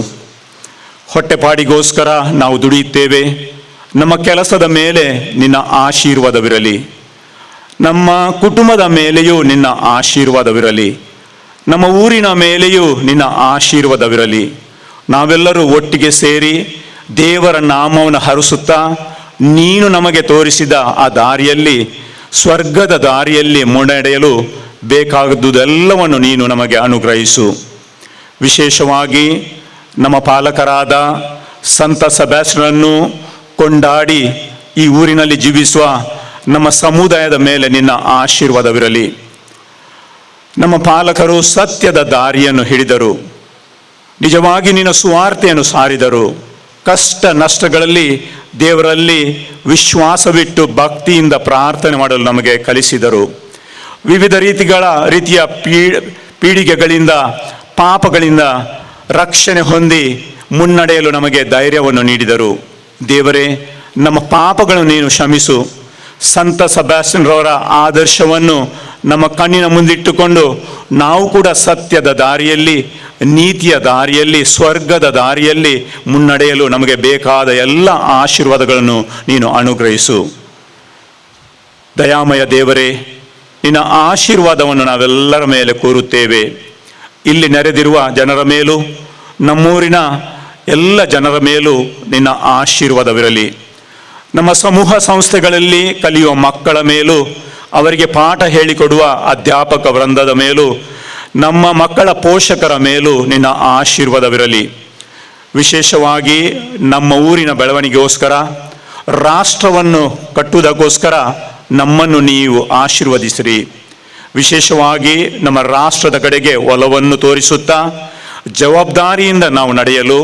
ಹೊಟ್ಟೆಪಾಡಿಗೋಸ್ಕರ ನಾವು ದುಡಿಯುತ್ತೇವೆ, ನಮ್ಮ ಕೆಲಸದ ಮೇಲೆ ನಿನ್ನ ಆಶೀರ್ವಾದವಿರಲಿ. ನಮ್ಮ ಕುಟುಂಬದ ಮೇಲೆಯೂ ನಿನ್ನ ಆಶೀರ್ವಾದವಿರಲಿ. ನಮ್ಮ ಊರಿನ ಮೇಲೆಯೂ ನಿನ್ನ ಆಶೀರ್ವಾದವಿರಲಿ. ನಾವೆಲ್ಲರೂ ಒಟ್ಟಿಗೆ ಸೇರಿ ದೇವರ ನಾಮವನ್ನು ಹರಸುತ್ತಾ ನೀನು ನಮಗೆ ತೋರಿಸಿದ ಆ ದಾರಿಯಲ್ಲಿ, ಸ್ವರ್ಗದ ದಾರಿಯಲ್ಲಿ ಮುನ್ನಡೆಯಲು ಬೇಕಾದುದೆಲ್ಲವನ್ನು ನೀನು ನಮಗೆ ಅನುಗ್ರಹಿಸು. ವಿಶೇಷವಾಗಿ ನಮ್ಮ ಪಾಲಕರಾದ ಸಂತ ಸೆಬಾಸ್ಟಿಯನನ್ನು ಕೊಂಡಾಡಿ ಈ ಊರಿನಲ್ಲಿ ಜೀವಿಸುವ ನಮ್ಮ ಸಮುದಾಯದ ಮೇಲೆ ನಿನ್ನ ಆಶೀರ್ವಾದವಿರಲಿ. ನಮ್ಮ ಪಾಲಕರು ಸತ್ಯದ ದಾರಿಯನ್ನು ಹಿಡಿದರು, ನಿಜವಾಗಿ ನಿನ್ನ ಸುವಾರ್ತೆಯನ್ನು ಸಾರಿದರು. ಕಷ್ಟ ನಷ್ಟಗಳಲ್ಲಿ ದೇವರಲ್ಲಿ ವಿಶ್ವಾಸವಿಟ್ಟು ಭಕ್ತಿಯಿಂದ ಪ್ರಾರ್ಥನೆ ಮಾಡಲು ನಮಗೆ ಕಲಿಸಿದರು. ವಿವಿಧ ರೀತಿಯ ಪೀಳಿಗೆಗಳಿಂದ, ಪಾಪಗಳಿಂದ ರಕ್ಷಣೆ ಹೊಂದಿ ಮುನ್ನಡೆಯಲು ನಮಗೆ ಧೈರ್ಯವನ್ನು ನೀಡಿದರು. ದೇವರೇ, ನಮ್ಮ ಪಾಪಗಳನ್ನು ನೀನು ಕ್ಷಮಿಸು. ಸಂತ ಸೆಬಾಸ್ಟಿಯನ್ರವರ ಆದರ್ಶವನ್ನು ನಮ್ಮ ಕಣ್ಣಿನ ಮುಂದಿಟ್ಟುಕೊಂಡು ನಾವು ಕೂಡ ಸತ್ಯದ ದಾರಿಯಲ್ಲಿ, ನೀತಿಯ ದಾರಿಯಲ್ಲಿ, ಸ್ವರ್ಗದ ದಾರಿಯಲ್ಲಿ ಮುನ್ನಡೆಯಲು ನಮಗೆ ಬೇಕಾದ ಎಲ್ಲ ಆಶೀರ್ವಾದಗಳನ್ನು ನೀನು ಅನುಗ್ರಹಿಸು. ದಯಾಮಯ ದೇವರೇ, ನಿನ್ನ ಆಶೀರ್ವಾದವನ್ನು ನಾವೆಲ್ಲರ ಮೇಲೆ ಕೋರುತ್ತೇವೆ. ಇಲ್ಲಿ ನೆರೆದಿರುವ ಜನರ ಮೇಲೂ, ನಮ್ಮೂರಿನ ಎಲ್ಲ ಜನರ ಮೇಲೂ ನಿನ್ನ ಆಶೀರ್ವಾದವಿರಲಿ. ನಮ್ಮ ಸಮೂಹ ಸಂಸ್ಥೆಗಳಲ್ಲಿ ಕಲಿಯುವ ಮಕ್ಕಳ ಮೇಲೂ, ಅವರಿಗೆ ಪಾಠ ಹೇಳಿಕೊಡುವ ಅಧ್ಯಾಪಕ ವೃಂದದ ಮೇಲೂ, ನಮ್ಮ ಮಕ್ಕಳ ಪೋಷಕರ ಮೇಲೂ ನಿನ್ನ ಆಶೀರ್ವಾದವಿರಲಿ. ವಿಶೇಷವಾಗಿ ನಮ್ಮ ಊರಿನ ಬೆಳವಣಿಗೆಗೋಸ್ಕರ, ರಾಷ್ಟ್ರವನ್ನು ಕಟ್ಟುವುದಕ್ಕೋಸ್ಕರ ನಮ್ಮನ್ನು ನೀವು ಆಶೀರ್ವದಿಸಿರಿ. ವಿಶೇಷವಾಗಿ ನಮ್ಮ ರಾಷ್ಟ್ರದ ಕಡೆಗೆ ಒಲವನ್ನು ತೋರಿಸುತ್ತಾ ಜವಾಬ್ದಾರಿಯಿಂದ ನಾವು ನಡೆಯಲು,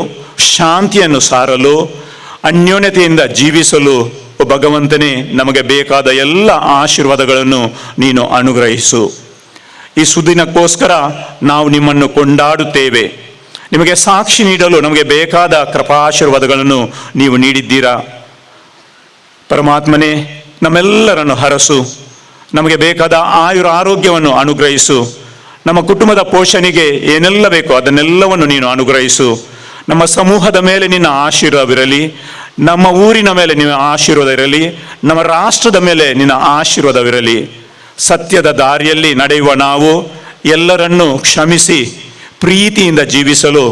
ಶಾಂತಿಯನ್ನು ಸಾರಲು, ಅನ್ಯೋನ್ಯತೆಯಿಂದ ಜೀವಿಸಲು ಭಗವಂತನೇ ನಮಗೆ ಬೇಕಾದ ಎಲ್ಲ ಆಶೀರ್ವಾದಗಳನ್ನು ನೀನು ಅನುಗ್ರಹಿಸು. ಈ ಸುದಿನಕ್ಕೋಸ್ಕರ ನಾವು ನಿಮ್ಮನ್ನು ಕೊಂಡಾಡುತ್ತೇವೆ. ನಿಮಗೆ ಸಾಕ್ಷಿ ನೀಡಲು ನಮಗೆ ಬೇಕಾದ ಕೃಪಾಶೀರ್ವಾದಗಳನ್ನು ನೀವು ನೀಡಿದ್ದೀರಾ. ಪರಮಾತ್ಮನೇ, ನಮ್ಮೆಲ್ಲರನ್ನು ಹರಸು. ನಮಗೆ ಬೇಕಾದ ಆರೋಗ್ಯವನ್ನು ಅನುಗ್ರಹಿಸು. ನಮ್ಮ ಕುಟುಂಬದ ಪೋಷಣೆಗೆ ಏನೆಲ್ಲ ಬೇಕೋ ಅದನ್ನೆಲ್ಲವನ್ನು ನೀನು ಅನುಗ್ರಹಿಸು. ನಮ್ಮ ಸಮೂಹದ ಮೇಲೆ ನಿನ್ನ ಆಶೀರ್ವಾದವಿರಲಿ. ನಮ್ಮ ಊರಿನ ಮೇಲೆ ನಿನ್ನ ಆಶೀರ್ವಾದ ಇರಲಿ. ನಮ್ಮ ರಾಷ್ಟ್ರದ ಮೇಲೆ ನಿನ್ನ ಆಶೀರ್ವಾದವಿರಲಿ. ಸತ್ಯದ ದಾರಿಯಲ್ಲಿ ನಡೆಯುವ ನಾವು ಎಲ್ಲರನ್ನೂ ಕ್ಷಮಿಸಿ ಪ್ರೀತಿಯಿಂದ ಜೀವಿಸಲು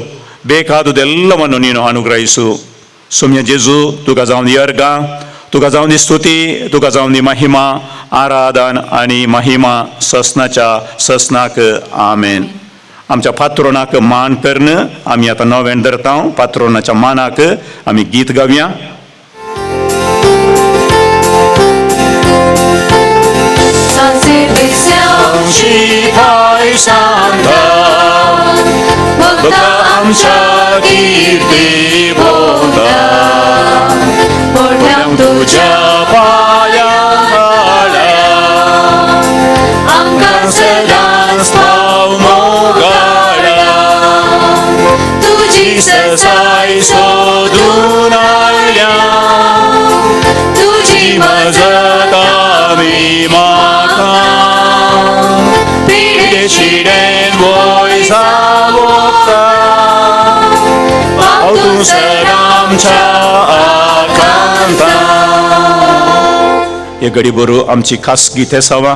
ಬೇಕಾದುದೆಲ್ಲವನ್ನು ನೀನು ಅನುಗ್ರಹಿಸು. Sumia Jesu, tuga zaun di arga, tuga zaun di stuti, tuga zaun di mahima, आराधन आणि महिमा ससनाच्या ससनाक आमेन. आमच्या पात्रोनाक मान करणं आम्ही आता नव्यान धरता. पात्रोनाच्या मानाक आम्ही गीत गावया. आमच्या कीर्ती बोधा तुझ्या पाया आमकां सदांच पाव मोगाळ्या तुझी ससाय सोदून आयल्या तुझी मजत आमी मागता पिडे शिडेन वयसा वोगता तूं सदांच्या आकांता. हे घडी बरो आमची खासगी तेसावां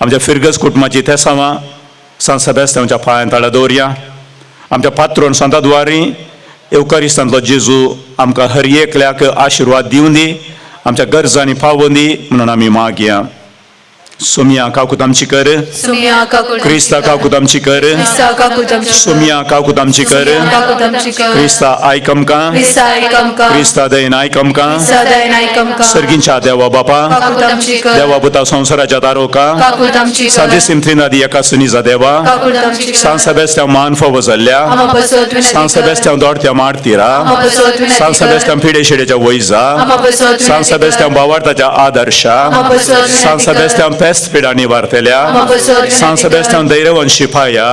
आमच्या फिरगस कुटुंबाची तेसावां सांत सेबेस्तांवाच्या पांयां ताळा दवरया. आमच्या पात्रोन सांताद्वारी एवकारिस्तांतलो जेजू आमकां हर एकल्याक आशिर्वाद दिवन दी आमच्या गरजांनी पावोवन दी म्हणून आमी मागया. सोमिया काकूत आमची कर क्रिस्ता काकूत आमची कर सोमिया काकूत आमची कर क्रिस्ता आयक आमकां क्रिस्ता दयेन आयक आमकां सर्गींच्या देवा बापा देवा पुता संवसाराच्या दारोका सांत त्रिनादी एका सुनीजा देवा सांत सेबेस्तांव मान फावो जाल्ल्या सांत सेबेस्तांव दोडत्या मारतीरा सांत सेबेस्तांव पिडे शिडेच्या वैजा सांत सेबेस्तांव बावार्थाच्या आदर्शा सांत सेबेस्तांव पेस्त पिडांनी वारतेल्या सांत सेबेस्तांव दैरवन शिपाया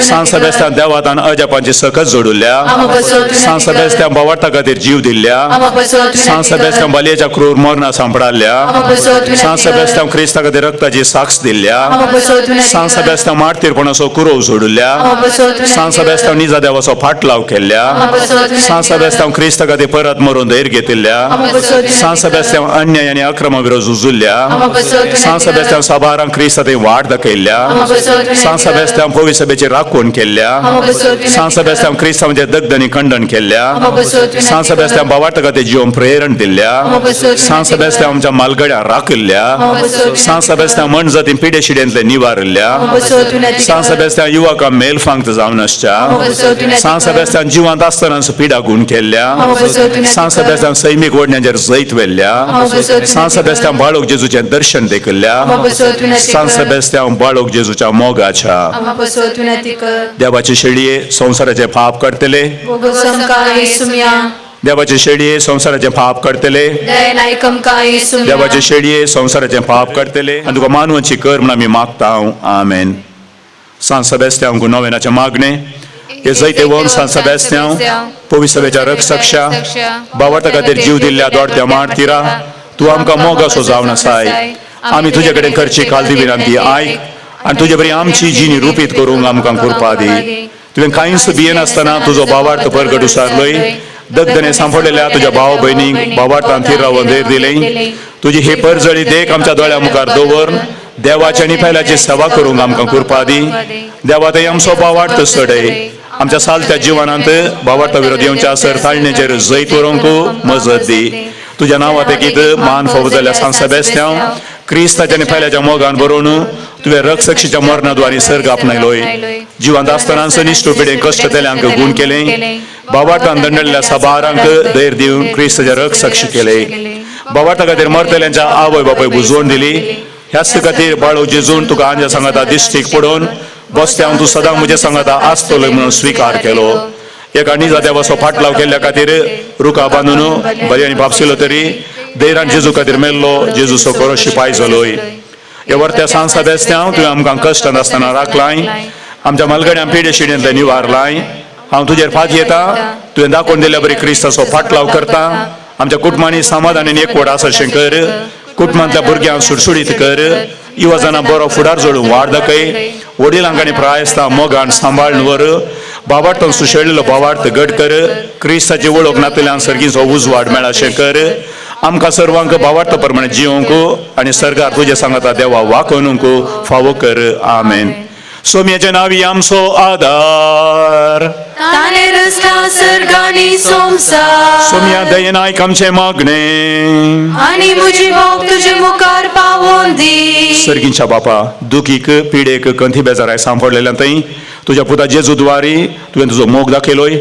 सांत सेबेस्तांव देवातान अजापांची सकत जोडुल्ल्या सांत सेबेस्तांव बावार्था खातीर जीव दिल्ल्या सांत सेबेस्तांव बालयेच्या क्रूर मरणा सांपडाल्ल्या सांत सेबेस्तांव क्रिस्ता खातीर रक्ताची साक्ष दिल्ल्या सांत सेबेस्तांव मारतीरपणाचो कुरव जोडुल्ल्या सांत सेबेस्तांव निजा देवाचो फाटलाव केल्ल्या सांत सेबेस्तांव क्रिस्ता खातीर परत मरून धैर्य घेतिल्ल्या सांत सेबेस्तांव अन्याय आनी अक्रमा विरोध झुजिल्ल्या सांत सेबेस्तांव सभारांक क्रिस्तांत वाड दाखयल्ल्या सांत सेबेस्तांव पवित्र सभेची राखण केल्ल्या सांत सेबेस्तांव क्रिस्तांवाचें दगदनी खंडन केल्ल्या सांत सेबेस्तांव बावार्था खातीर जिवन प्रेरण दिल्ल्या सांत सेबेस्तांव आमच्या मालगड्या राखल्या सांत सेबेस्तांव मन जातीन पिडे शिडेंतले निवारल्या सांत सेबेस्तांव युवकां मेलफांक्त जावन आसच्या सांत सेबेस्तांव जिवंत आसतना पिडा गुण केल्ल्या सांत सेबेस्तांव सैमीक वडण्यांचेर जैत वेल्ल्या सांत सेबेस्तांव बाळोक जेजूचें दर्शन देखिल्ल्या सांत सेबेस्तांव बाळोक जेजूच्या मोगाच्या देवाचे शेळये संवसाराचे पाप करतले देवाचे शेळये संवसाराचे पाप करतले देवाचे शेळये संवसाराचे पाप करतले आनी तुका मानवाची कर म्हूण आमी मागता. आमेन. सांत सेबेस्तांव नोवेनाचे मागणे हे जैते वन सांत सेबेस्तांव पवित्र सभेच्या रक्षक्षा बावार्था खातीर जीव दिल्ल्या दोडत्या मारतीरा तूं आमकां मोगासो जावन आसाय. आमी तुजे कडेन करची कालदी विनंती आयक आनी तुजे बरी आमची जिणी रुपीत करूंक आमकां कृपा दी. तुवें कांयच भियेनासतना तुजो बावार्थ परगट उसारलोय दगदने सांपडलेल्या तुज्या भाव भयणीक बावार्थान थीर रावन धैर्य दिलें. तुजी ही परजळी देख आमच्या दोळ्या मुखार दवर देवाच्या निफेलाची सेवा करूंक आमकां कृपा दी. देवा थंय आमचो बावार्थ सडय आमच्या सालत्या जिवनांत बावार्था विरोध येवच्या सरताळणेचेर जैत व्हरूंक मजत दी. तुज्या नांवांत गीत मान फावो जाल्ल्या सांत सेबेस्तांव क्रिस्ताच्या निफेलाच्या मोगान बरोवन तुवें रक्षक्षीच्या मरणाद्वारी सर्ग आपणायलोय. जिवंत आसतना निश्ठूर पिडेन कश्ट केल्यांक गुण केलें. बावार्थान दंडलेल्या सभारांक धैर्य दिवन क्रिस्ताचे रक्षक्ष केलें. बावार्था खातीर मरतल्यांच्या आवय बापूय बुजवण दिली. ह्याच खातीर बाळो जेजून तुका आंजा सांगाता दिश्टीक पडोवन बसत्यान तूं सदां म्हज्या सांगाता आसतलो म्हणून स्विकार केलो. एका निजा देवाचो फाटलाव केल्ल्या खातीर रुका बांदून बरी आनी बापसिलो तरी धैर्यान जेजू खातीर मेल्लो जेजूचो खरो शिपाय जालोय. हे वर्त्या सांत सेबेस्तांव तुवें आमकां कश्टांत आसतना राखलाय आमच्या मालगड्यां पिडे शिडेंतले निवारलाय. हांव तुजेर फाट येता तुवें दाखोवन दिल्ल्या बरी क्रिस्ताचो फाटलाव करता. आमच्या कुटुंबांनी समाधानान एकवट आसचें कर. कुटुंबांतल्या भुरग्यांक सुटसुडीत कर. युवजांना बरो फुडार जोडून वाड दाखय. वडिलांक आनी प्रायस्तां मोगान सांबाळून व्हर. बावार्थान सुशेळिल्लो बावार्थ घट कर. क्रिस्ताची वळख नातल्यांक सर्गीचो उजवाड मेळाशें कर. आमकां सर्वांक बावार्था प्रमाणे जिवंक आनी सर्गार तुजे सांगाता देवा वाकोवनूक फावो कर. आमेन. सोम्याचे नावी आमचो आदार ताने रचला सर्गानी संसार सोम्या दयेन आयक आमचे मागणे आनी म्हजी मोग तुजे मुखार पावोवन सर्गींच्या बापा दुखीक पिडेक कंथी बेजाराय सांपडलेल्या थंय तुझ्या पुता जेजू द्वारी तुवें तुजो मोग दाखयलोय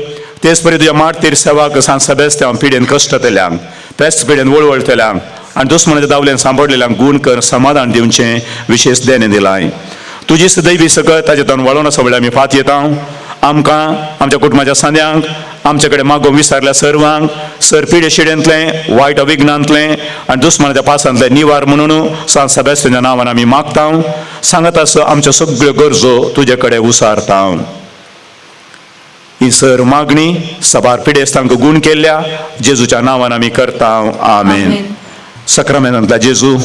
तेच परी तुझ्या माटतीर सेवाक सांग सभेस्त्यांक पिडेन कश्ट तेल्यांक पेस्त पिडेन वळवळतेल्यांक आनी दुस्मनाच्या दावल्यान सांपडलेल्यांक गूण कर समाधान दिवचें विशेष देणे दिलाय तुजी दैवी सकत ताजे तन वळोन आसा म्हणल्यार आमी फात येता आमकां आमच्या कुटुंबाच्या सांद्यांक आमचे कडेन मागो विचारल्या सर्वांक सर पिडे शिडेंतले वायट अविज्ञांतले आनी दुस्मनाच्या पासांतले निवार म्हणून सांत सेबेस्तियानाच्या नांवान आमी मागता सांगत आस आमच्यो सगळ्यो गरजो तुजे कडेन उसारता ही सर मागणी सभार पिडेस्तांक गूण केल्ल्या जेजूच्या नांवान आमी करता आमेन सक्रामेंतांतल्या जेजू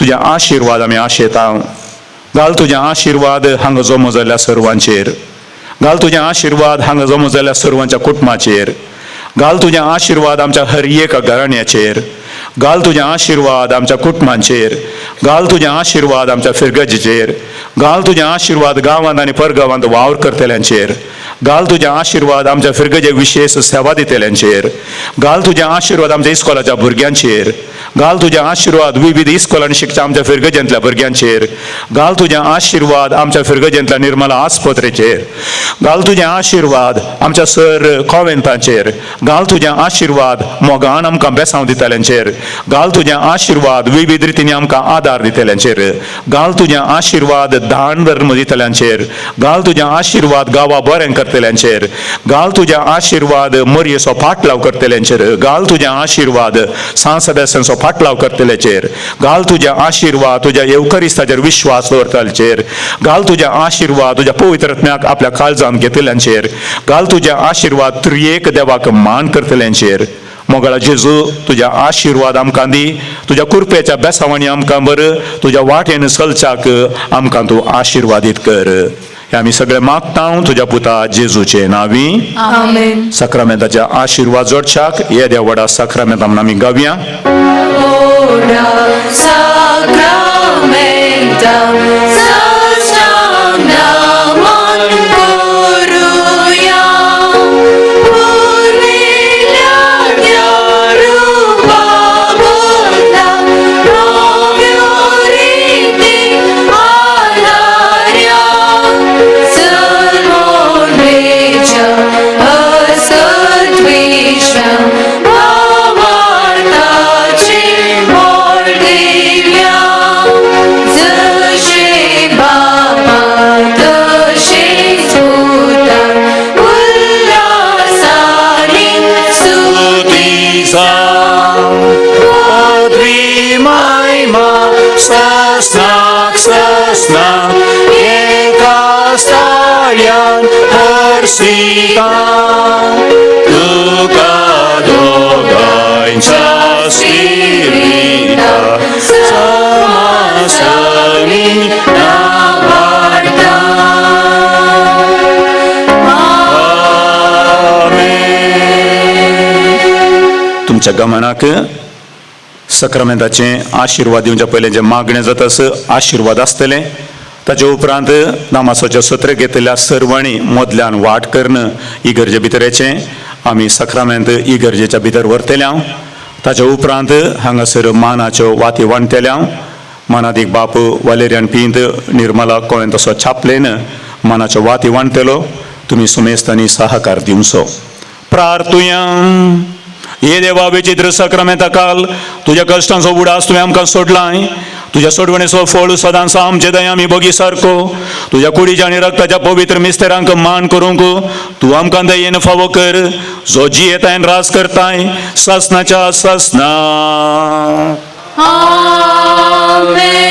तुझ्या आशिर्वाद आमी आशेता घाल तुझे आशिर्वाद हांगा जमो जाल्ल्या सर्वांचेर घाल तुझे आशिर्वाद हांगा जमो जाल्ल्या सर्वांच्या कुटुंबाचेर घाल तुझे आशिर्वाद आमच्या हर एका घराण्याचेर घाल तुझे आशिर्वाद आमच्या कुटुंबांचेर घाल तुझे आशिर्वाद आमच्या फिरगजेचेर घाल तुझे आशिर्वाद गांवांत आनी परगांवांत वावर करतल्यांचेर घाल तुझे आशिर्वाद आमच्या फिरगजे विशेष सेवा दितेल्यांचेर घाल तुझे आशिर्वाद आमच्या इस्कॉलाच्या भुरग्यांचेर घाल तुझे आशिर्वाद विविध इस्कॉलांनी शिकता आमच्या फिरगजेंतल्या भुरग्यांचेर घाल तुझे आशिर्वाद आमच्या फिरगजेंतल्या निर्मला आस्पत्रेचेर घाल तुझे आशिर्वाद आमच्या सर कॉवेंतांचेर घाल तुझे आशिर्वाद मोगान आमकां बेसांव दितल्यांचेर घाल तुझे आशिर्वाद विविध रितींनी आमकां आदार दितल्यांचेर घाल तुझे आशिर्वाद दान धर्म दितल्यांचेर घाल तुझे आशिर्वाद गांवां बरें करतल्यांचेर घाल तुझे आशिर्वाद मरयेचो फाटलाव करतल्यांचेर घाल तुझे आशिर्वाद सांत सेबेस्तियानाचो फाटलाव करतल्याचेर घाल तुझे आशिर्वाद तुझ्या येवकरिस्ताचेर विश्वास दवरतल्याचेर घाल तुझे आशिर्वाद तुझ्या पवित्र आत्म्याक आपल्या काळजांत घेतल्यांचेर घाल तुझे आशिर्वाद त्रिएक देवाक मान करतल्यांचेर मोगळा जेजू तुझ्या आशिर्वाद आमकां दी तुझ्या कुरपेच्या बेसावणी आमकां बर तुझ्या वाटेन चलच्याक आमकां तूं आशिर्वादीत कर हे आमी सगळे मागता तुझ्या पुता जेजूचे नांवी आमेन. सक्रामेंताच्या आशिर्वाद जोडच्याक हे देव व्हडा सक्रामेंत आमी गावया Ora sacramentum sanctam namon coruyam purvila rupa buddha novioriti alaria salmon vecha asatvisham Sasnak, sasnak, ekastalian persitan, duka dogańca spirita, sama sami na warta. Amen. तुमच्या गमनाक सक्रामेंताचे आशिर्वाद दिवच्या पयलें जे मागणें जाता आशिर्वाद आसतले ताचे उपरांत नामासाचें सत्र घेतलेल्या सर्वांनी मदल्यान वाट करणं इगर्जे भितरेचें आमी सक्रामेंत इगर्जेच्या भितर व्हरतल्या ताचे उपरांत हांगासर मानाच्यो वाती वांटतल्या मानात एक बाप वालेरियान पिंत निर्मला कोळेन तसो छापलेन मानाच्यो वाती वांटतलो तुमी सुमेस्तांनी सहकार दिवचो प्रार्थुया हे देवा विचित्र सक्रामेंता काल तुझ्या कश्टांचो उडास तुवें आमकां सोडलाय तुझ्या सोडवणेचो फळ सदांच आमचे दया आमी बगी सारको तुझ्या कुडीच्या आनी रक्ताच्या पवित्र मिस्तेरांक मान करूंक तूं आमकां दयेन फावो कर जो जियेताय रास करताय ससनाच्या ससना Amen.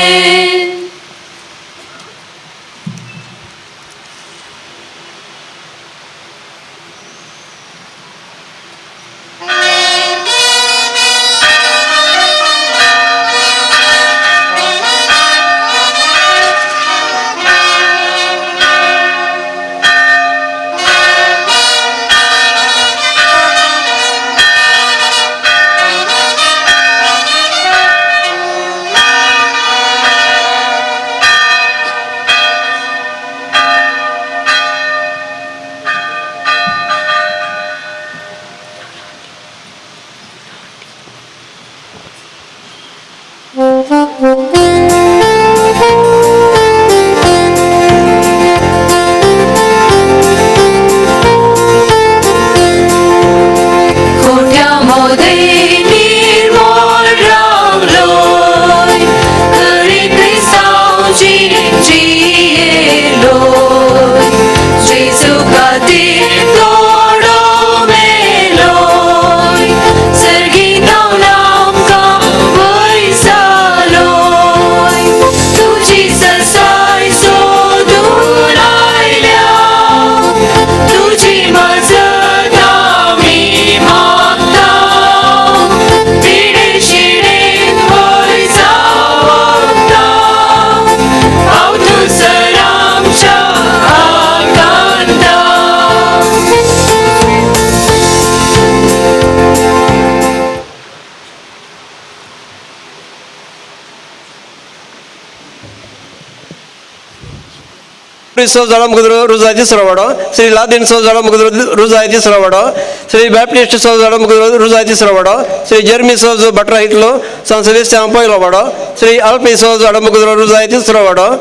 Cristo Zalamgudru Ruzaiti Saravada, Sri Ladin So Zalamgudru Ruzaiti Saravada, Sri Baptist So Zalamgudru Ruzaiti Saravada, Sri Jeremy So Batra Hitlo, San Sebastian Poilavada, Sri Alpi So Zalamgudru Ruzaiti Saravada,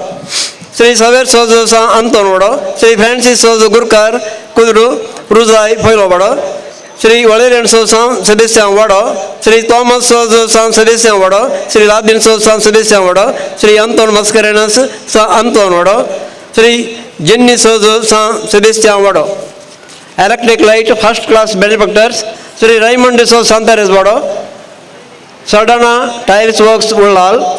Sri Saver So San Antonvada, Sri Francis So Gurkar Kudru Ruzai Poilavada, Sri Valerian So San Sebastian Vada, Sri Thomas So San Sebastian Vada, Sri Ladin So San Sebastian Vada, Sri Anton Mascarenas San Anton Vada, Sri Jenny Sozo San Sebastian Vado. Electric light first class benefactors Sri Raymond de So Santares Vado. Sardana Tiles Works Ullal.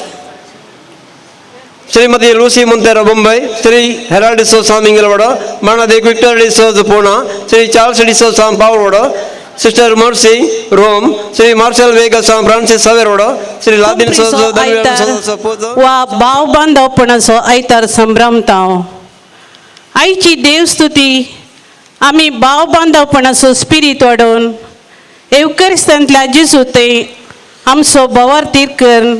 Srimati Lucy Montero Mumbai. Sri Herald de So Samingal Vado. Mana de Victor de So Pune. Sri Charles de So San Paul Vado. Sister Mercy Rome. Sri Marshall Vega San Francis Xavier Vado. Sri Ladin Sozo Daniel Sozo Pozo. वा भावबांधवपणाचो आयतार संभ्रमतांव आयची देवस्तुती आमी भावबांधवपणाचो spirit वाडोवन एवकरिस्तांतल्या जिजू ते आमचो बोवार तीर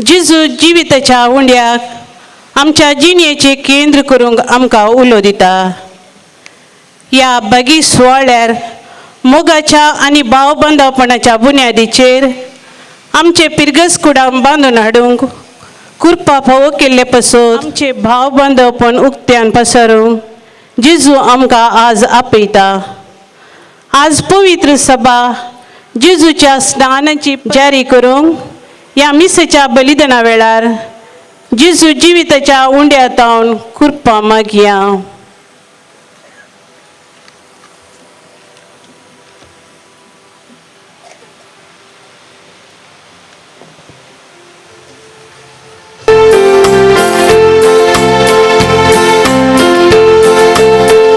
जिजू जिविताच्या उंड्याक आमच्या जिणेचें केंद्र करूंक आमकां उलो दिता. ह्या बागी सुवाळ्यार मोगाच्या आनी भावबांधवपणाच्या बुन्यादीचेर आमचे पिरगस कुडाम बांदून हाडूंक कृपा फावो केल्ले पासून आमचे भावबांधवपण उक्त्यान पसरूंक जिजू आमकां आज आपयता. आज पवित्र सभा जिजूच्या स्नानाची जारी करूंक ह्या मिसेच्या बलिदाना वेळार जिजू जिविताच्या उंड्या तावन कृपा मागया.